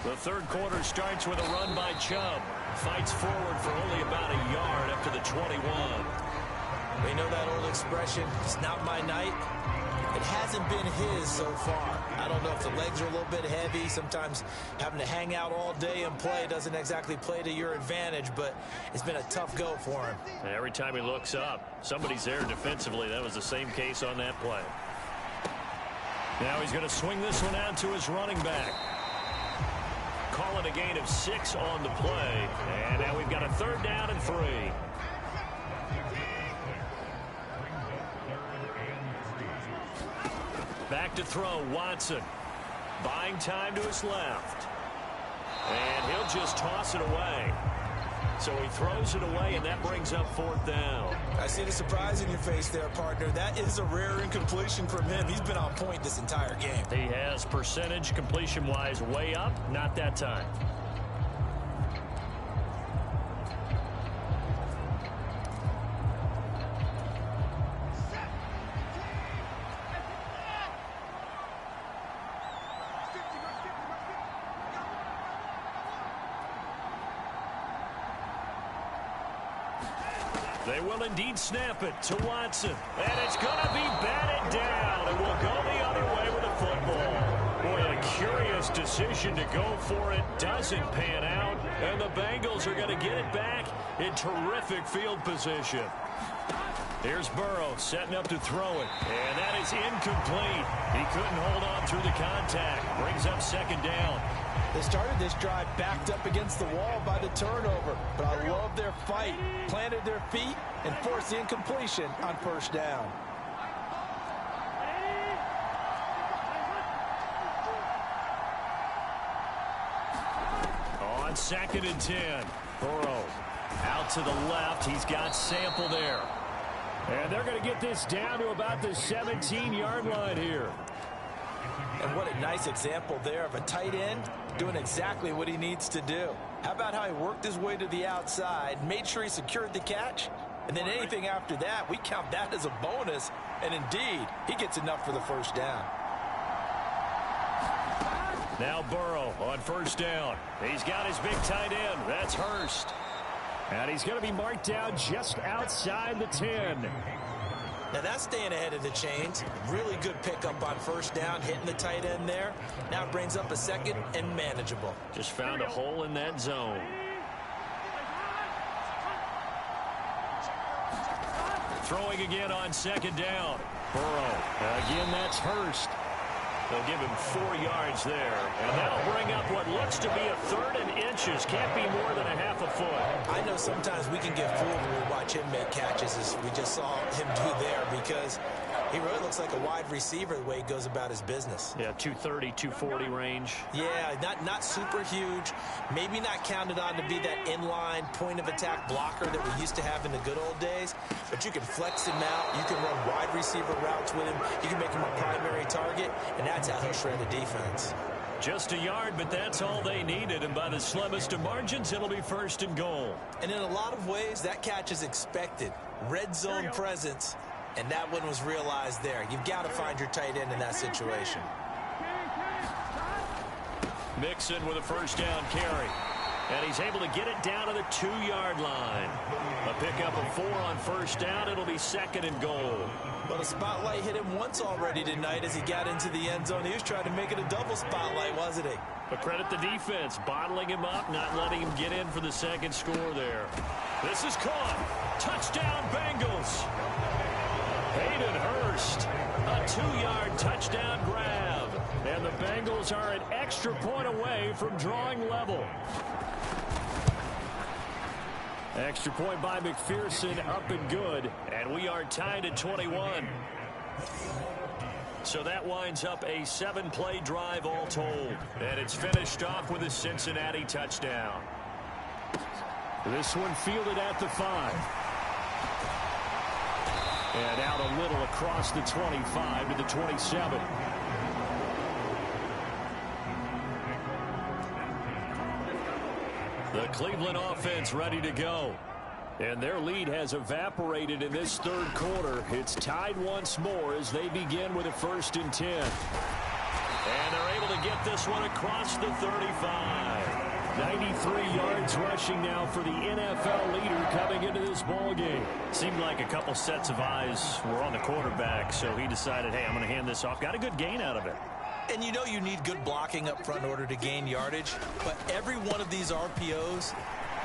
The third quarter starts with a run by Chubb. Fights forward for only about a yard up to the 21. We know that old expression, it's not my night. It hasn't been his so far. I don't know if the legs are a little bit heavy. Sometimes having to hang out all day and play doesn't exactly play to your advantage, but it's been a tough go for him. And every time he looks up, somebody's there defensively. That was the same case on that play. Now he's going to swing this one out to his running back. Call it a gain of 6 on the play. And now we've got a 3rd down and 3. Back to throw, Watson. Buying time to his left. And he'll just toss it away. So he throws it away, and that brings up 4th down. I see the surprise in your face there, partner. That is a rare incompletion from him. He's been on point this entire game. He has percentage completion-wise way up, not that time. They will indeed snap it to Watson. And it's going to be batted down. And will go the other way with the football. Boy, a curious decision to go for it. Doesn't pan out. And the Bengals are going to get it back in terrific field position. Here's Burrow setting up to throw it. And that is incomplete. He couldn't hold on through the contact. Brings up second down. They started this drive backed up against the wall by the turnover. But I love their fight. Planted their feet and forced the incompletion on first down. On 2nd and 10. Burrow out to the left. He's got Sample there. And they're going to get this down to about the 17-yard line here. And what a nice example there of a tight end doing exactly what he needs to do. How about how he worked his way to the outside, made sure he secured the catch, and then anything after that, we count that as a bonus. And indeed, he gets enough for the first down. Now Burrow on first down. He's got his big tight end. That's Hurst. And he's going to be marked down just outside the 10. Now that's staying ahead of the chains. Really good pickup on first down, hitting the tight end there. Now it brings up a second and manageable. Just found a hole in that zone. Throwing again on second down. Burrow. Again, that's Hurst. They'll give him 4 yards there. And that'll bring up what looks to be a 3rd and inches. Can't be more than a half a foot. I know sometimes we can get fooled when we watch him make catches, as we just saw him do there, because he really looks like a wide receiver the way he goes about his business. Yeah, 230, 240 range. Yeah, not super huge. Maybe not counted on to be that inline point-of-attack blocker that we used to have in the good old days. But you can flex him out. You can run wide receiver routes with him. You can make him a primary target, and that's how he'll shred a defense. Just a yard, but that's all they needed. And by the slimmest of margins, it'll be 1st and goal. And in a lot of ways, that catch is expected. Red zone presence. And that one was realized there. You've got to find your tight end in that situation. Mixon with a first down carry. And he's able to get it down to the 2-yard line. A pickup of 4 on first down. It'll be 2nd and goal. Well, the spotlight hit him once already tonight as he got into the end zone. He was trying to make it a double spotlight, wasn't he? But credit the defense, bottling him up, not letting him get in for the second score there. This is caught. Touchdown, Bengals. Hayden Hurst, a 2-yard touchdown grab. And the Bengals are an extra point away from drawing level. Extra point by McPherson, up and good. And we are tied at 21. So that winds up a 7-play drive all told. And it's finished off with a Cincinnati touchdown. This one fielded at the 5. And out a little across the 25 to the 27. The Cleveland offense ready to go. And their lead has evaporated in this 3rd quarter. It's tied once more as they begin with a 1st and 10. And they're able to get this one across the 35. 93 yards rushing now for the NFL leader coming into this ball game. Seemed like a couple sets of eyes were on the quarterback, so he decided, hey, I'm going to hand this off. Got a good gain out of it. And you know you need good blocking up front in order to gain yardage. But every one of these RPOs,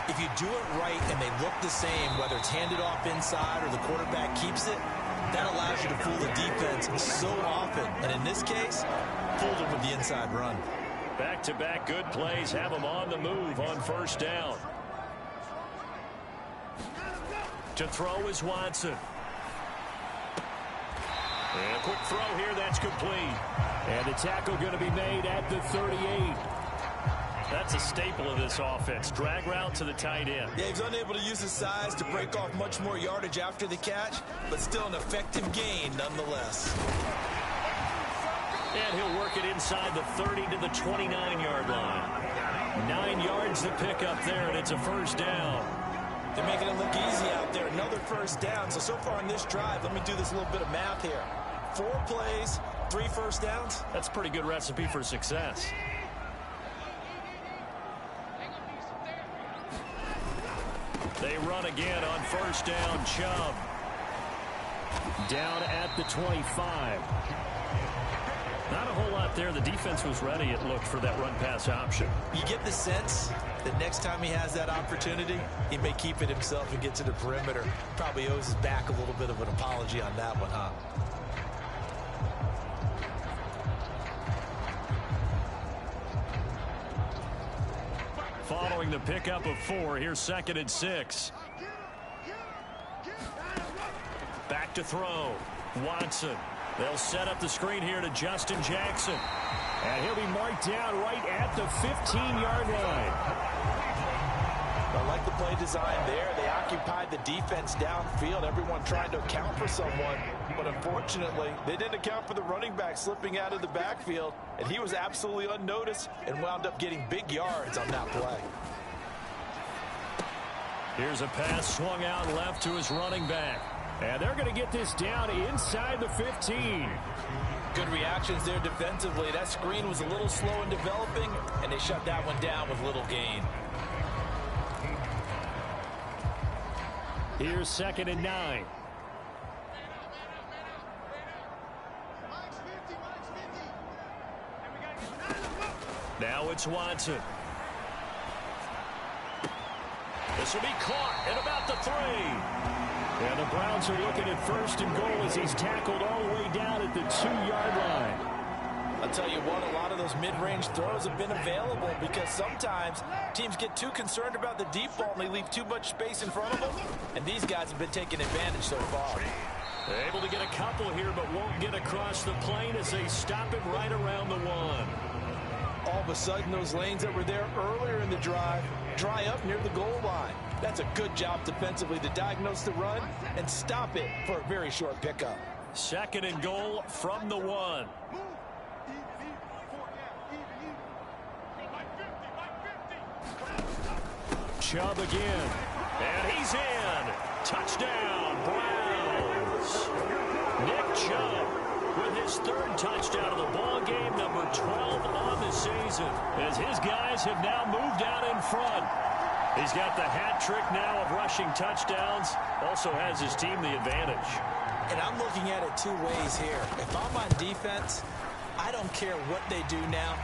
if you do it right and they look the same, whether it's handed off inside or the quarterback keeps it, that allows you to fool the defense so often. And in this case, fooled them with the inside run. Back-to-back good plays have them on the move on first down. To throw is Watson. And a quick throw here, that's complete. And the tackle going to be made at the 38. That's a staple of this offense. Drag route to the tight end. Yeah, he's unable to use his size to break off much more yardage after the catch, but still an effective gain nonetheless. And he'll work it inside the 30 to the 29-yard line. 9 yards to pick up there, and it's a first down. They're making it look easy out there. Another first down. So far in this drive, let me do this little bit of math here. 4 plays, 3 first downs. That's a pretty good recipe for success. They run again on first down. Chubb down at the 25. Not a whole lot there. The defense was ready, it looked, for that run-pass option. You get the sense that next time he has that opportunity, he may keep it himself and get to the perimeter. Probably owes his back a little bit of an apology on that one, huh? Following the pickup of 4, here's 2nd and 6. Back to throw. Watson. They'll set up the screen here to Justin Jackson. And he'll be marked down right at the 15-yard line. I like the play design there. They occupied the defense downfield. Everyone trying to account for someone. But unfortunately, they didn't account for the running back slipping out of the backfield. And he was absolutely unnoticed and wound up getting big yards on that play. Here's a pass swung out left to his running back. And they're going to get this down inside the 15. Good reactions there defensively. That screen was a little slow in developing, and they shut that one down with little gain. Here's 2nd and 9. Now it's Watson. This will be caught at about the 3. And the Browns are looking at 1st and goal as he's tackled all the way down at the 2-yard line. I'll tell you what, a lot of those mid-range throws have been available because sometimes teams get too concerned about the deep ball and they leave too much space in front of them. And these guys have been taking advantage so far. They're able to get a couple here, but won't get across the plane as they stop it right around the 1. All of a sudden, those lanes that were there earlier in the drive dry up near the goal line. That's a good job defensively to diagnose the run and stop it for a very short pickup. 2nd and goal from the 1. Chubb again. And he's in. Touchdown, Browns. Nick Chubb with his 3rd touchdown of the ball game, number 12 on the season, as his guys have now moved out in front. He's got the hat trick now of rushing touchdowns. Also has his team the advantage. And I'm looking at it 2 ways here. If I'm on defense, I don't care what they do now.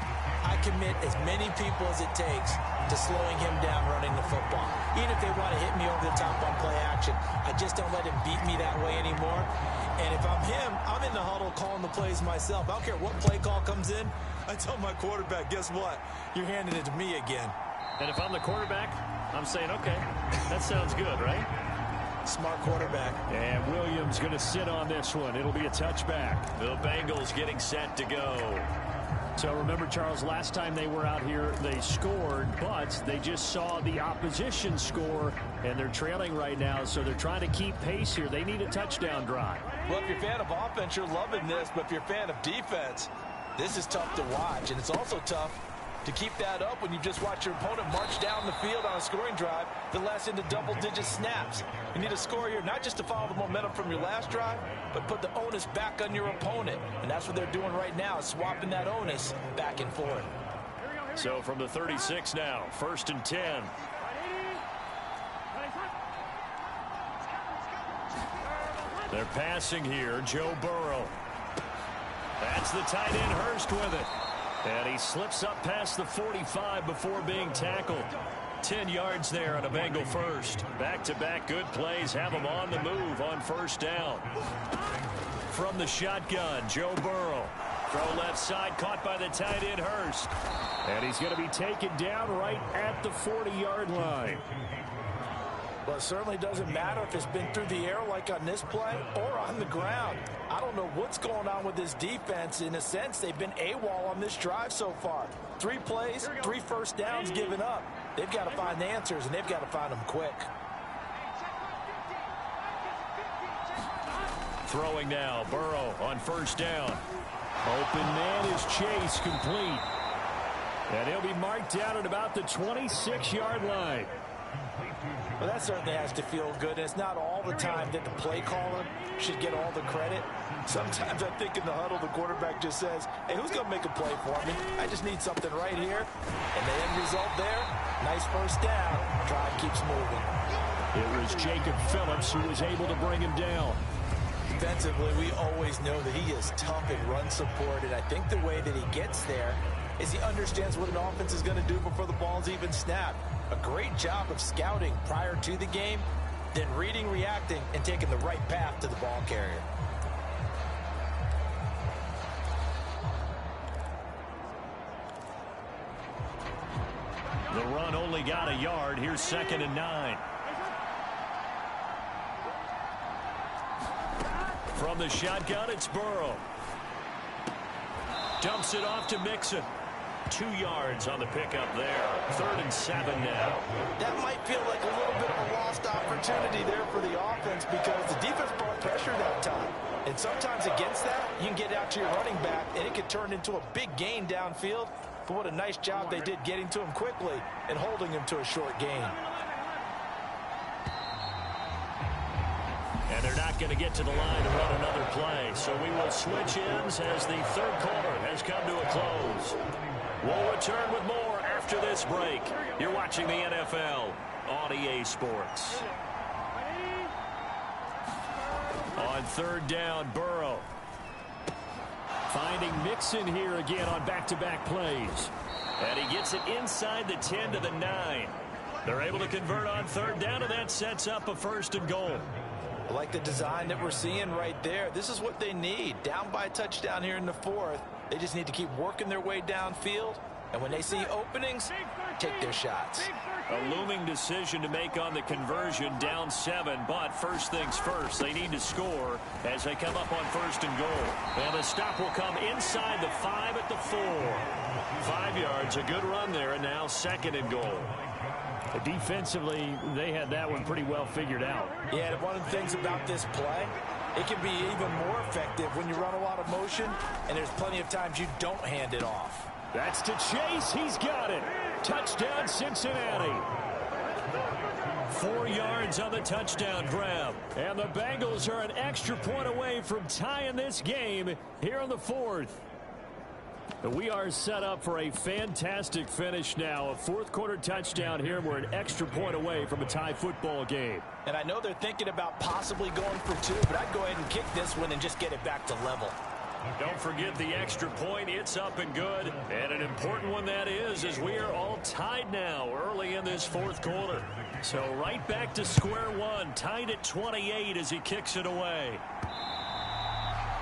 I commit as many people as it takes to slowing him down running the football. Even if they want to hit me over the top on play action, I just don't let him beat me that way anymore. And if I'm him, I'm in the huddle calling the plays myself. I don't care what play call comes in. I tell my quarterback, guess what? You're handing it to me again. And if I'm the quarterback, I'm saying, okay, that sounds good, right? Smart quarterback. And Williams going to sit on this one. It'll be a touchback. The Bengals getting set to go. So remember, Charles, last time they were out here, they scored, but they just saw the opposition score, and they're trailing right now, so they're trying to keep pace here. They need a touchdown drive. Well, if you're a fan of offense, you're loving this, but if you're a fan of defense, this is tough to watch, and it's also tough to keep that up when you just watch your opponent march down the field on a scoring drive that lasts into double-digit snaps. You need a score here, not just to follow the momentum from your last drive, but put the onus back on your opponent. And that's what they're doing right now, is swapping that onus back and forth. So from the 36 now, 1st and 10. They're passing here, Joe Burrow. That's the tight end, Hurst, with it. And he slips up past the 45 before being tackled. 10 yards there on a Bengal first. Back-to-back good plays have him on the move on 1st down. From the shotgun, Joe Burrow. Throw left side, caught by the tight end, Hurst. And he's going to be taken down right at the 40-yard line. Well, it certainly doesn't matter if it's been through the air like on this play or on the ground. I don't know what's going on with this defense. In a sense, they've been AWOL on this drive so far. 3 plays, 3 first downs given up. They've got to find the answers, and they've got to find them quick. Throwing now, Burrow on 1st down. Open man is Chase, complete. And he'll be marked down at about the 26-yard line. Well, that certainly has to feel good. It's not all the time that the play caller should get all the credit. Sometimes I think in the huddle, the quarterback just says, hey, who's going to make a play for me? I just need something right here. And the end result there, nice 1st down. Drive keeps moving. It was Jacob Phillips who was able to bring him down. Defensively, we always know that he is tough in run support, and I think the way that he gets there is he understands what an offense is going to do before the ball's even snapped. A great job of scouting prior to the game, then reading, reacting, and taking the right path to the ball carrier. The run only got a yard. Here's 2nd and 9. From the shotgun, it's Burrow. Dumps it off to Mixon. 2 yards on the pickup there. 3rd and 7 now. That might feel like a little bit of a lost opportunity there for the offense because the defense brought pressure that time. And sometimes against that, you can get out to your running back, and it could turn into a big gain downfield. But what a nice job they did getting to him quickly and holding him to a short gain. And they're not going to get to the line to run another play. So we will switch ends as the 3rd quarter has come to a close. We'll return with more after this break. You're watching the NFL on EA Sports. On 3rd down, Burrow. Finding Mixon here again on back-to-back plays. And he gets it inside the 10 to the 9. They're able to convert on 3rd down, and that sets up a 1st and goal. I like the design that we're seeing right there. This is what they need. Down by a touchdown here in the 4th. They just need to keep working their way downfield. And when they see openings, take their shots. A looming decision to make on the conversion, down 7. But first things first, they need to score as they come up on 1st and goal. And the stop will come inside the 5 at the 4. 5 yards, a good run there, and now 2nd and goal. Defensively, they had that one pretty well figured out. Yeah, and one of the things about this play, it can be even more effective when you run a lot of motion, and there's plenty of times you don't hand it off. That's to Chase. He's got it. Touchdown, Cincinnati. 4 yards on the touchdown grab. And the Bengals are an extra point away from tying this game here in the 4th. We are set up for a fantastic finish now. A 4th quarter touchdown here. We're an extra point away from a tie football game. And I know they're thinking about possibly going for 2, but I'd go ahead and kick this one and just get it back to level. Don't forget the extra point. It's up and good. And an important one that is, as we are all tied now early in this 4th quarter. So right back to square one. Tied at 28 as he kicks it away.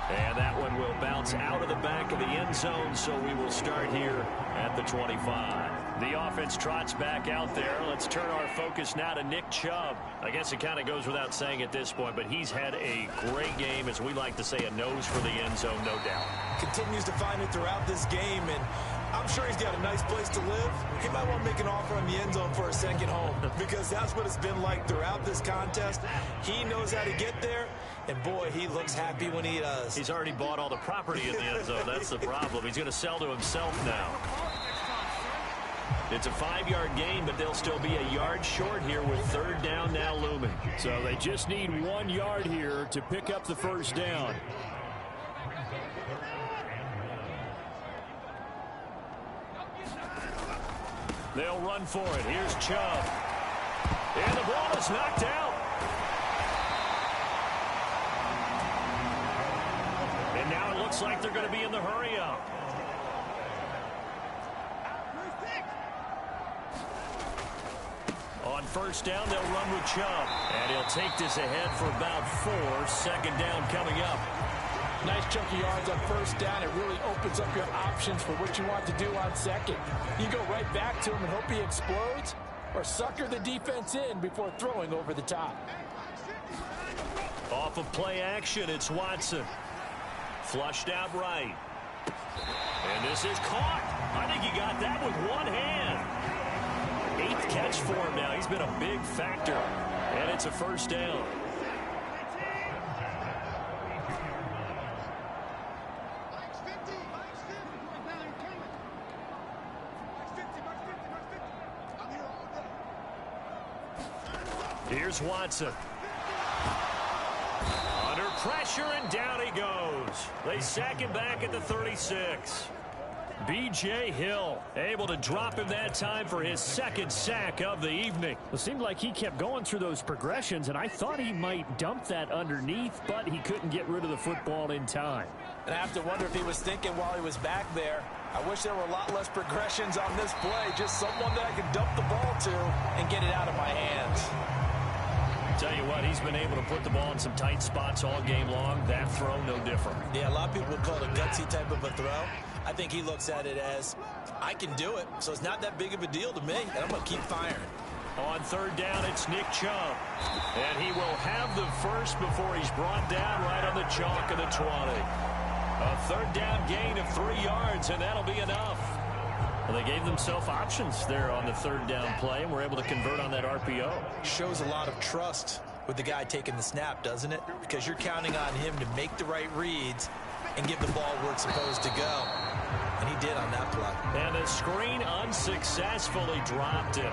And that one will bounce out of the back of the end zone, so we will start here at the 25. The offense trots back out there. Let's turn our focus now to Nick Chubb. I guess it kind of goes without saying at this point, but he's had a great game, as we like to say, a nose for the end zone, no doubt. Continues to find it throughout this game, and I'm sure he's got a nice place to live. He might want to make an offer on the end zone for a second home, because that's what it's been like throughout this contest. He knows how to get there, and boy, he looks happy when he does. He's already bought all the property in the end zone. That's the problem. He's going to sell to himself now. It's a 5-yard gain, but they'll still be a yard short here with 3rd down now looming. So they just need 1 yard here to pick up the 1st down. They'll run for it. Here's Chubb. And the ball is knocked out. And now it looks like they're going to be in the hurry-up. On 1st down, they'll run with Chubb. And he'll take this ahead for about 4. 2nd down coming up. Nice chunky yards on 1st down. It really opens up your options for what you want to do on 2nd. You go right back to him and hope he explodes, or sucker the defense in before throwing over the top. Off of play action, it's Watson. Flushed out right. And this is caught. I think he got that with one hand. 8th catch for him now. He's been a big factor. And it's a 1st down. Here's Watson. Under pressure, and down he goes. They sack him back at the 36. B.J. Hill able to drop him that time for his second sack of the evening. It seemed like he kept going through those progressions, and I thought he might dump that underneath, but he couldn't get rid of the football in time. And I have to wonder if he was thinking while he was back there, I wish there were a lot less progressions on this play, just someone that I could dump the ball to and get it out of my hands. Tell you what, he's been able to put the ball in some tight spots all game long. That throw, no different. Yeah, a lot of people would call it a gutsy type of a throw. I think he looks at it as, I can do it, so it's not that big of a deal to me, and I'm going to keep firing. On third down, it's Nick Chubb. And he will have the first before he's brought down right on the chalk of the 20. A third down gain of 3 yards, and that'll be enough. Well, they gave themselves options there on the third down play, and were able to convert on that RPO. Shows a lot of trust with the guy taking the snap, doesn't it? Because you're counting on him to make the right reads and give the ball where it's supposed to go. And he did on that play. And the screen unsuccessfully dropped him.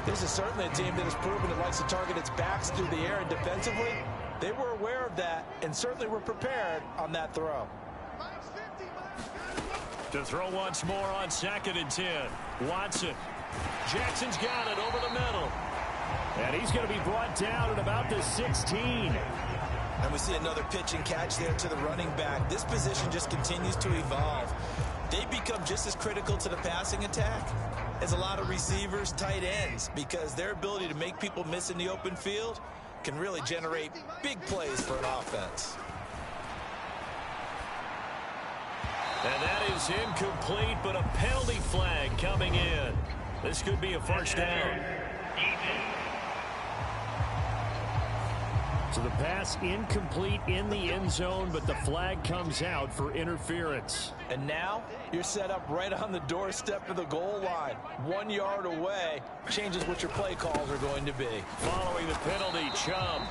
This is certainly a team that has proven it likes to target its backs through the air, and defensively, they were aware of that and certainly were prepared on that throw. To throw once more on 2nd and 10. Watson. Jackson's got it over the middle. And he's going to be brought down at about the 16. And we see another pitch and catch there to the running back. This position just continues to evolve. They become just as critical to the passing attack as a lot of receivers, tight ends, because their ability to make people miss in the open field can really generate big plays for an offense. And that is incomplete, but a penalty flag coming in. This could be a first down. So the pass incomplete in the end zone, but the flag comes out for interference. And now you're set up right on the doorstep of the goal line. 1 yard away changes what your play calls are going to be. Following the penalty, Chubb.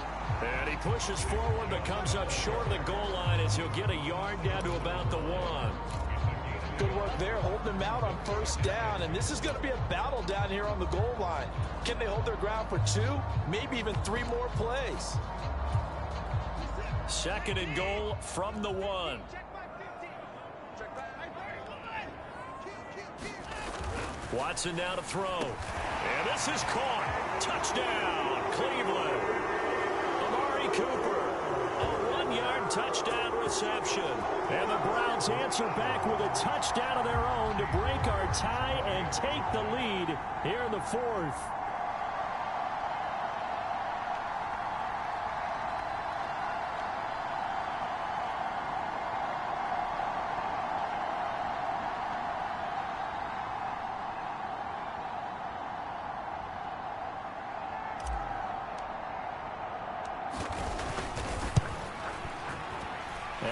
And he pushes forward but comes up short of the goal line as he'll get a yard down to about the 1. Good work there, holding them out on first down. And this is going to be a battle down here on the goal line. Can they hold their ground for 2, maybe even 3 more plays? 2nd and goal from the 1. Watson now to throw. And this is caught. Touchdown, Cleveland. Amari Cooper. A 1-yard touchdown reception. And the Browns answer back with a touchdown of their own to break our tie and take the lead here in the 4th.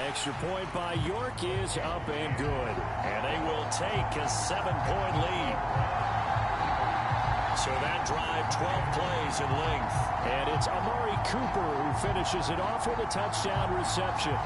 Extra point by York is up and good. And they will take a 7-point lead. So that drive, 12 plays in length. And it's Amari Cooper who finishes it off with a touchdown reception.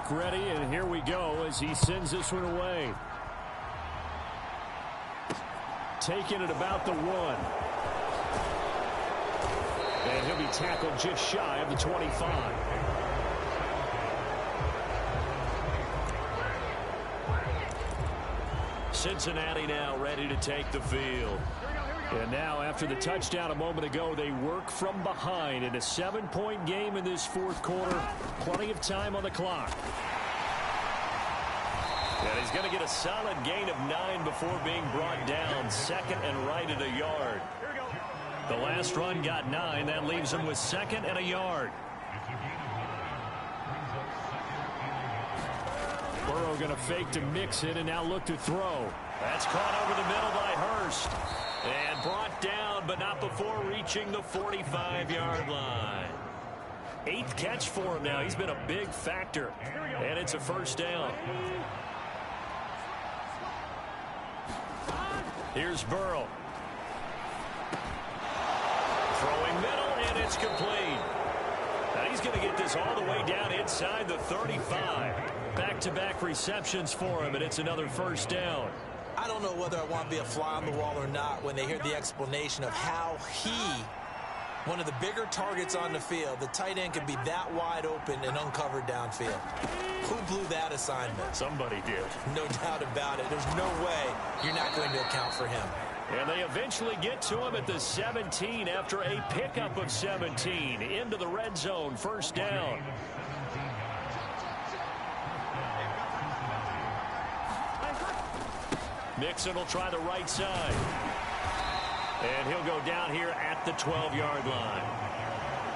mark ready, and here we go as he sends this one away. Taking it about the 1. And he'll be tackled just shy of the 25. Cincinnati now ready to take the field. And now, after the touchdown a moment ago, they work from behind in a 7-point game in this fourth quarter. Plenty of time on the clock. And he's going to get a solid gain of 9 before being brought down. Second and right at a yard. The last run got 9. That leaves him with second and a yard. Burrow going to fake to mix it and now look to throw. That's caught over the middle by Hurst. And brought down, but not before reaching the 45-yard line. 8th catch for him now. He's been a big factor. And it's a first down. Here's Burrow. Throwing middle, and it's complete. Now he's going to get this all the way down inside the 35. Back-to-back receptions for him, and it's another first down. I don't know whether I want to be a fly on the wall or not when they hear the explanation of how he, one of the bigger targets on the field, the tight end could be that wide open and uncovered downfield. Who blew that assignment? Somebody did. No doubt about it. There's no way you're not going to account for him. And they eventually get to him at the 17 after a pickup of 17 into the red zone. First down. Mixon will try the right side. And he'll go down here at the 12-yard line.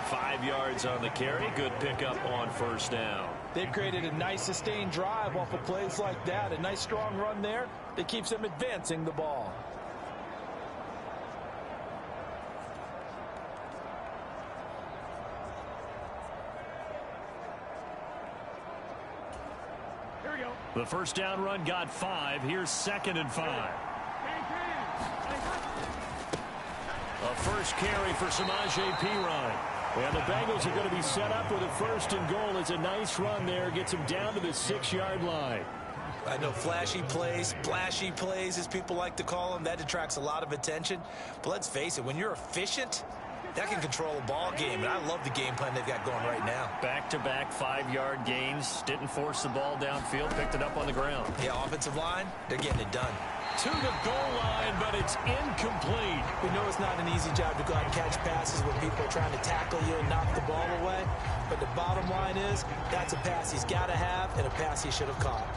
5 yards on the carry. Good pickup on first down. They've created a nice sustained drive off of plays like that. A nice strong run there that keeps them advancing the ball. The first down run got 5. Here's second and 5. A first carry for Samaje Perine. And the Bengals are going to be set up with a first and goal. It's a nice run there. Gets him down to the 6-yard line. I know flashy plays, splashy plays, as people like to call them. That attracts a lot of attention. But let's face it, when you're efficient, that can control a ball game, and I love the game plan they've got going right now. Back-to-back 5-yard gains. Didn't force the ball downfield. Picked it up on the ground. Yeah, offensive line, they're getting it done. To the goal line, but it's incomplete. We know it's not an easy job to go out and catch passes when people are trying to tackle you and knock the ball away. But the bottom line is, that's a pass he's got to have and a pass he should have caught.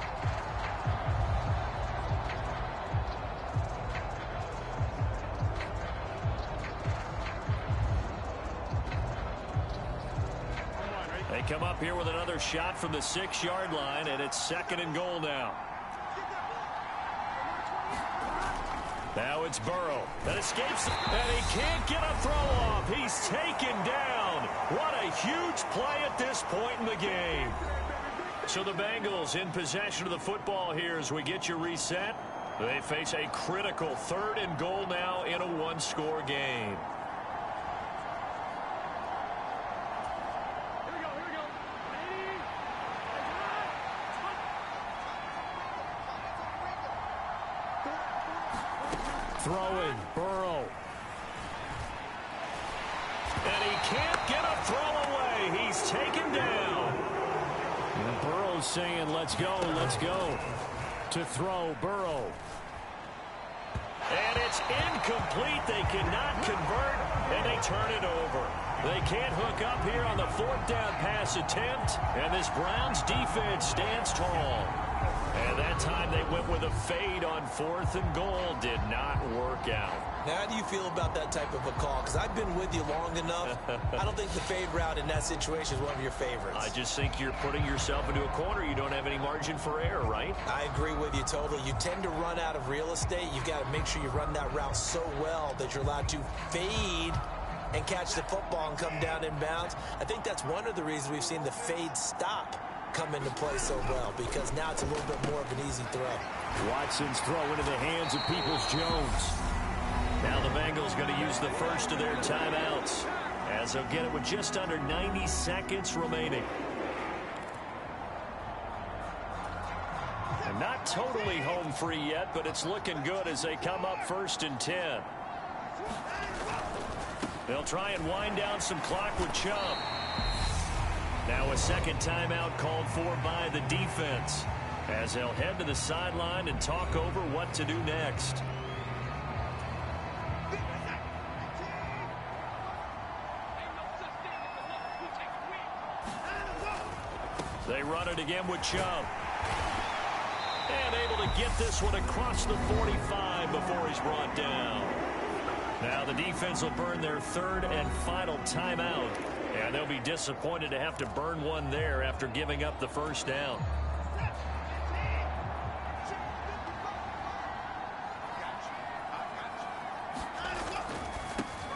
They come up here with another shot from the 6-yard line, and it's second and goal now. Now it's Burrow that escapes, and he can't get a throw off. He's taken down. What a huge play at this point in the game. So the Bengals in possession of the football here as we get you reset. They face a critical third and goal now in a one-score game. Throwing, Burrow. And he can't get a throw away. He's taken down. And Burrow's saying, let's go, let's go. To throw, Burrow. And it's incomplete. They cannot convert, and they turn it over. They can't hook up here on the fourth down pass attempt, and this Browns defense stands tall. And that time they went with a fade on fourth and goal. Did not work out. Now, how do you feel about that type of a call? Because I've been with you long enough. I don't think the fade route in that situation is one of your favorites. I just think you're putting yourself into a corner. You don't have any margin for error, right? I agree with you totally. You tend to run out of real estate. You've got to make sure you run that route so well that you're allowed to fade and catch the football and come down in bounds. I think that's one of the reasons we've seen the fade stop come into play so well, because now it's a little bit more of an easy throw. Watson's throw into the hands of Peoples-Jones. Now the Bengals going to use the first of their timeouts as they'll get it with just under 90 seconds remaining. totally home free yet, but it's looking good as they come up 1st and 10. They'll try and wind down some clock with Chubb. Now a second timeout called for by the defense as they'll head to the sideline and talk over what to do next. They run it again with Chubb. And able to get this one across the 45 before he's brought down. Now the defense will burn their 3rd and final timeout. And they'll be disappointed to have to burn one there after giving up the first down.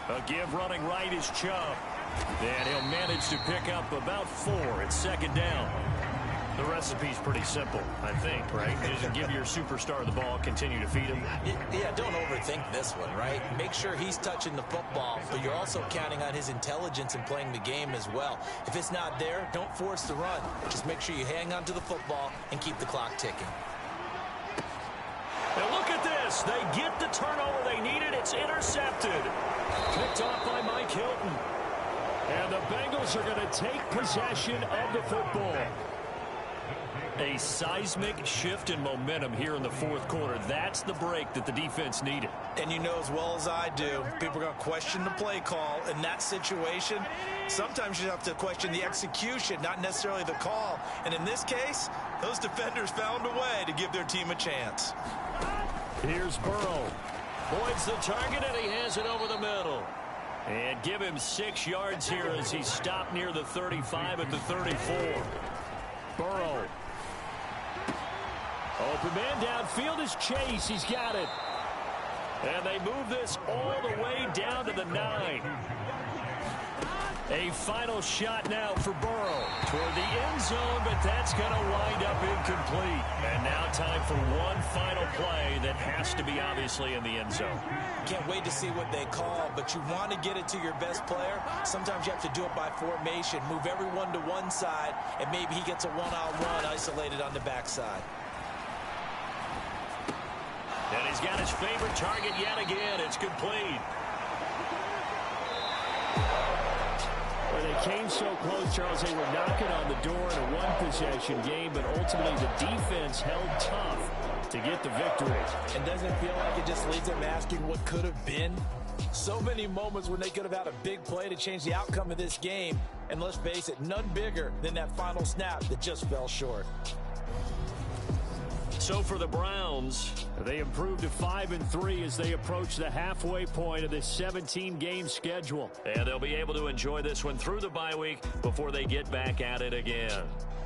A give running right is Chubb. And he'll manage to pick up about 4 at 2nd down. The recipe's pretty simple, I think, right? Just give your superstar the ball, continue to feed him. Yeah, don't overthink this one, right? Make sure he's touching the football, but you're also counting on his intelligence in playing the game as well. If it's not there, don't force the run. Just make sure you hang on to the football and keep the clock ticking. And look at this. They get the turnover they needed. It's intercepted. Picked off by Mike Hilton. And the Bengals are going to take possession of the football. A seismic shift in momentum here in the 4th quarter. That's the break that the defense needed. And you know as well as I do, people are going to question the play call. In that situation, sometimes you have to question the execution, not necessarily the call. And in this case, those defenders found a way to give their team a chance. Here's Burrow. Boyd's the target, and he has it over the middle. And give him 6 yards here as he's stopped near the 35 at the 34. Burrow. Open man downfield is Chase. He's got it. And they move this all the way down to the 9. A final shot now for Burrow toward the end zone, but that's going to wind up incomplete. And now time for one final play that has to be obviously in the end zone. Can't wait to see what they call, but you want to get it to your best player. Sometimes you have to do it by formation. Move everyone to one side, and maybe he gets a one-on-one isolated on the backside. And he's got his favorite target yet again. It's complete. Well, they came so close, Charles. They were knocking on the door in a one-possession game, but ultimately the defense held tough to get the victory. And doesn't it feel like it just leaves them asking what could have been? So many moments when they could have had a big play to change the outcome of this game. And let's face it, none bigger than that final snap that just fell short. So for the Browns, they improved to 5-3 as they approach the halfway point of this 17-game schedule. And they'll be able to enjoy this one through the bye week before they get back at it again.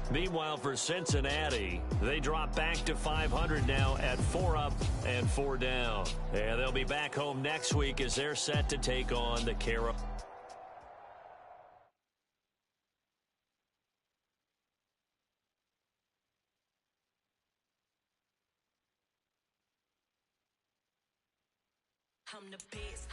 Meanwhile, for Cincinnati, they drop back to 500 now at 4 up and 4 down. And they'll be back home next week as they're set to take on the Carolina. I'm the best.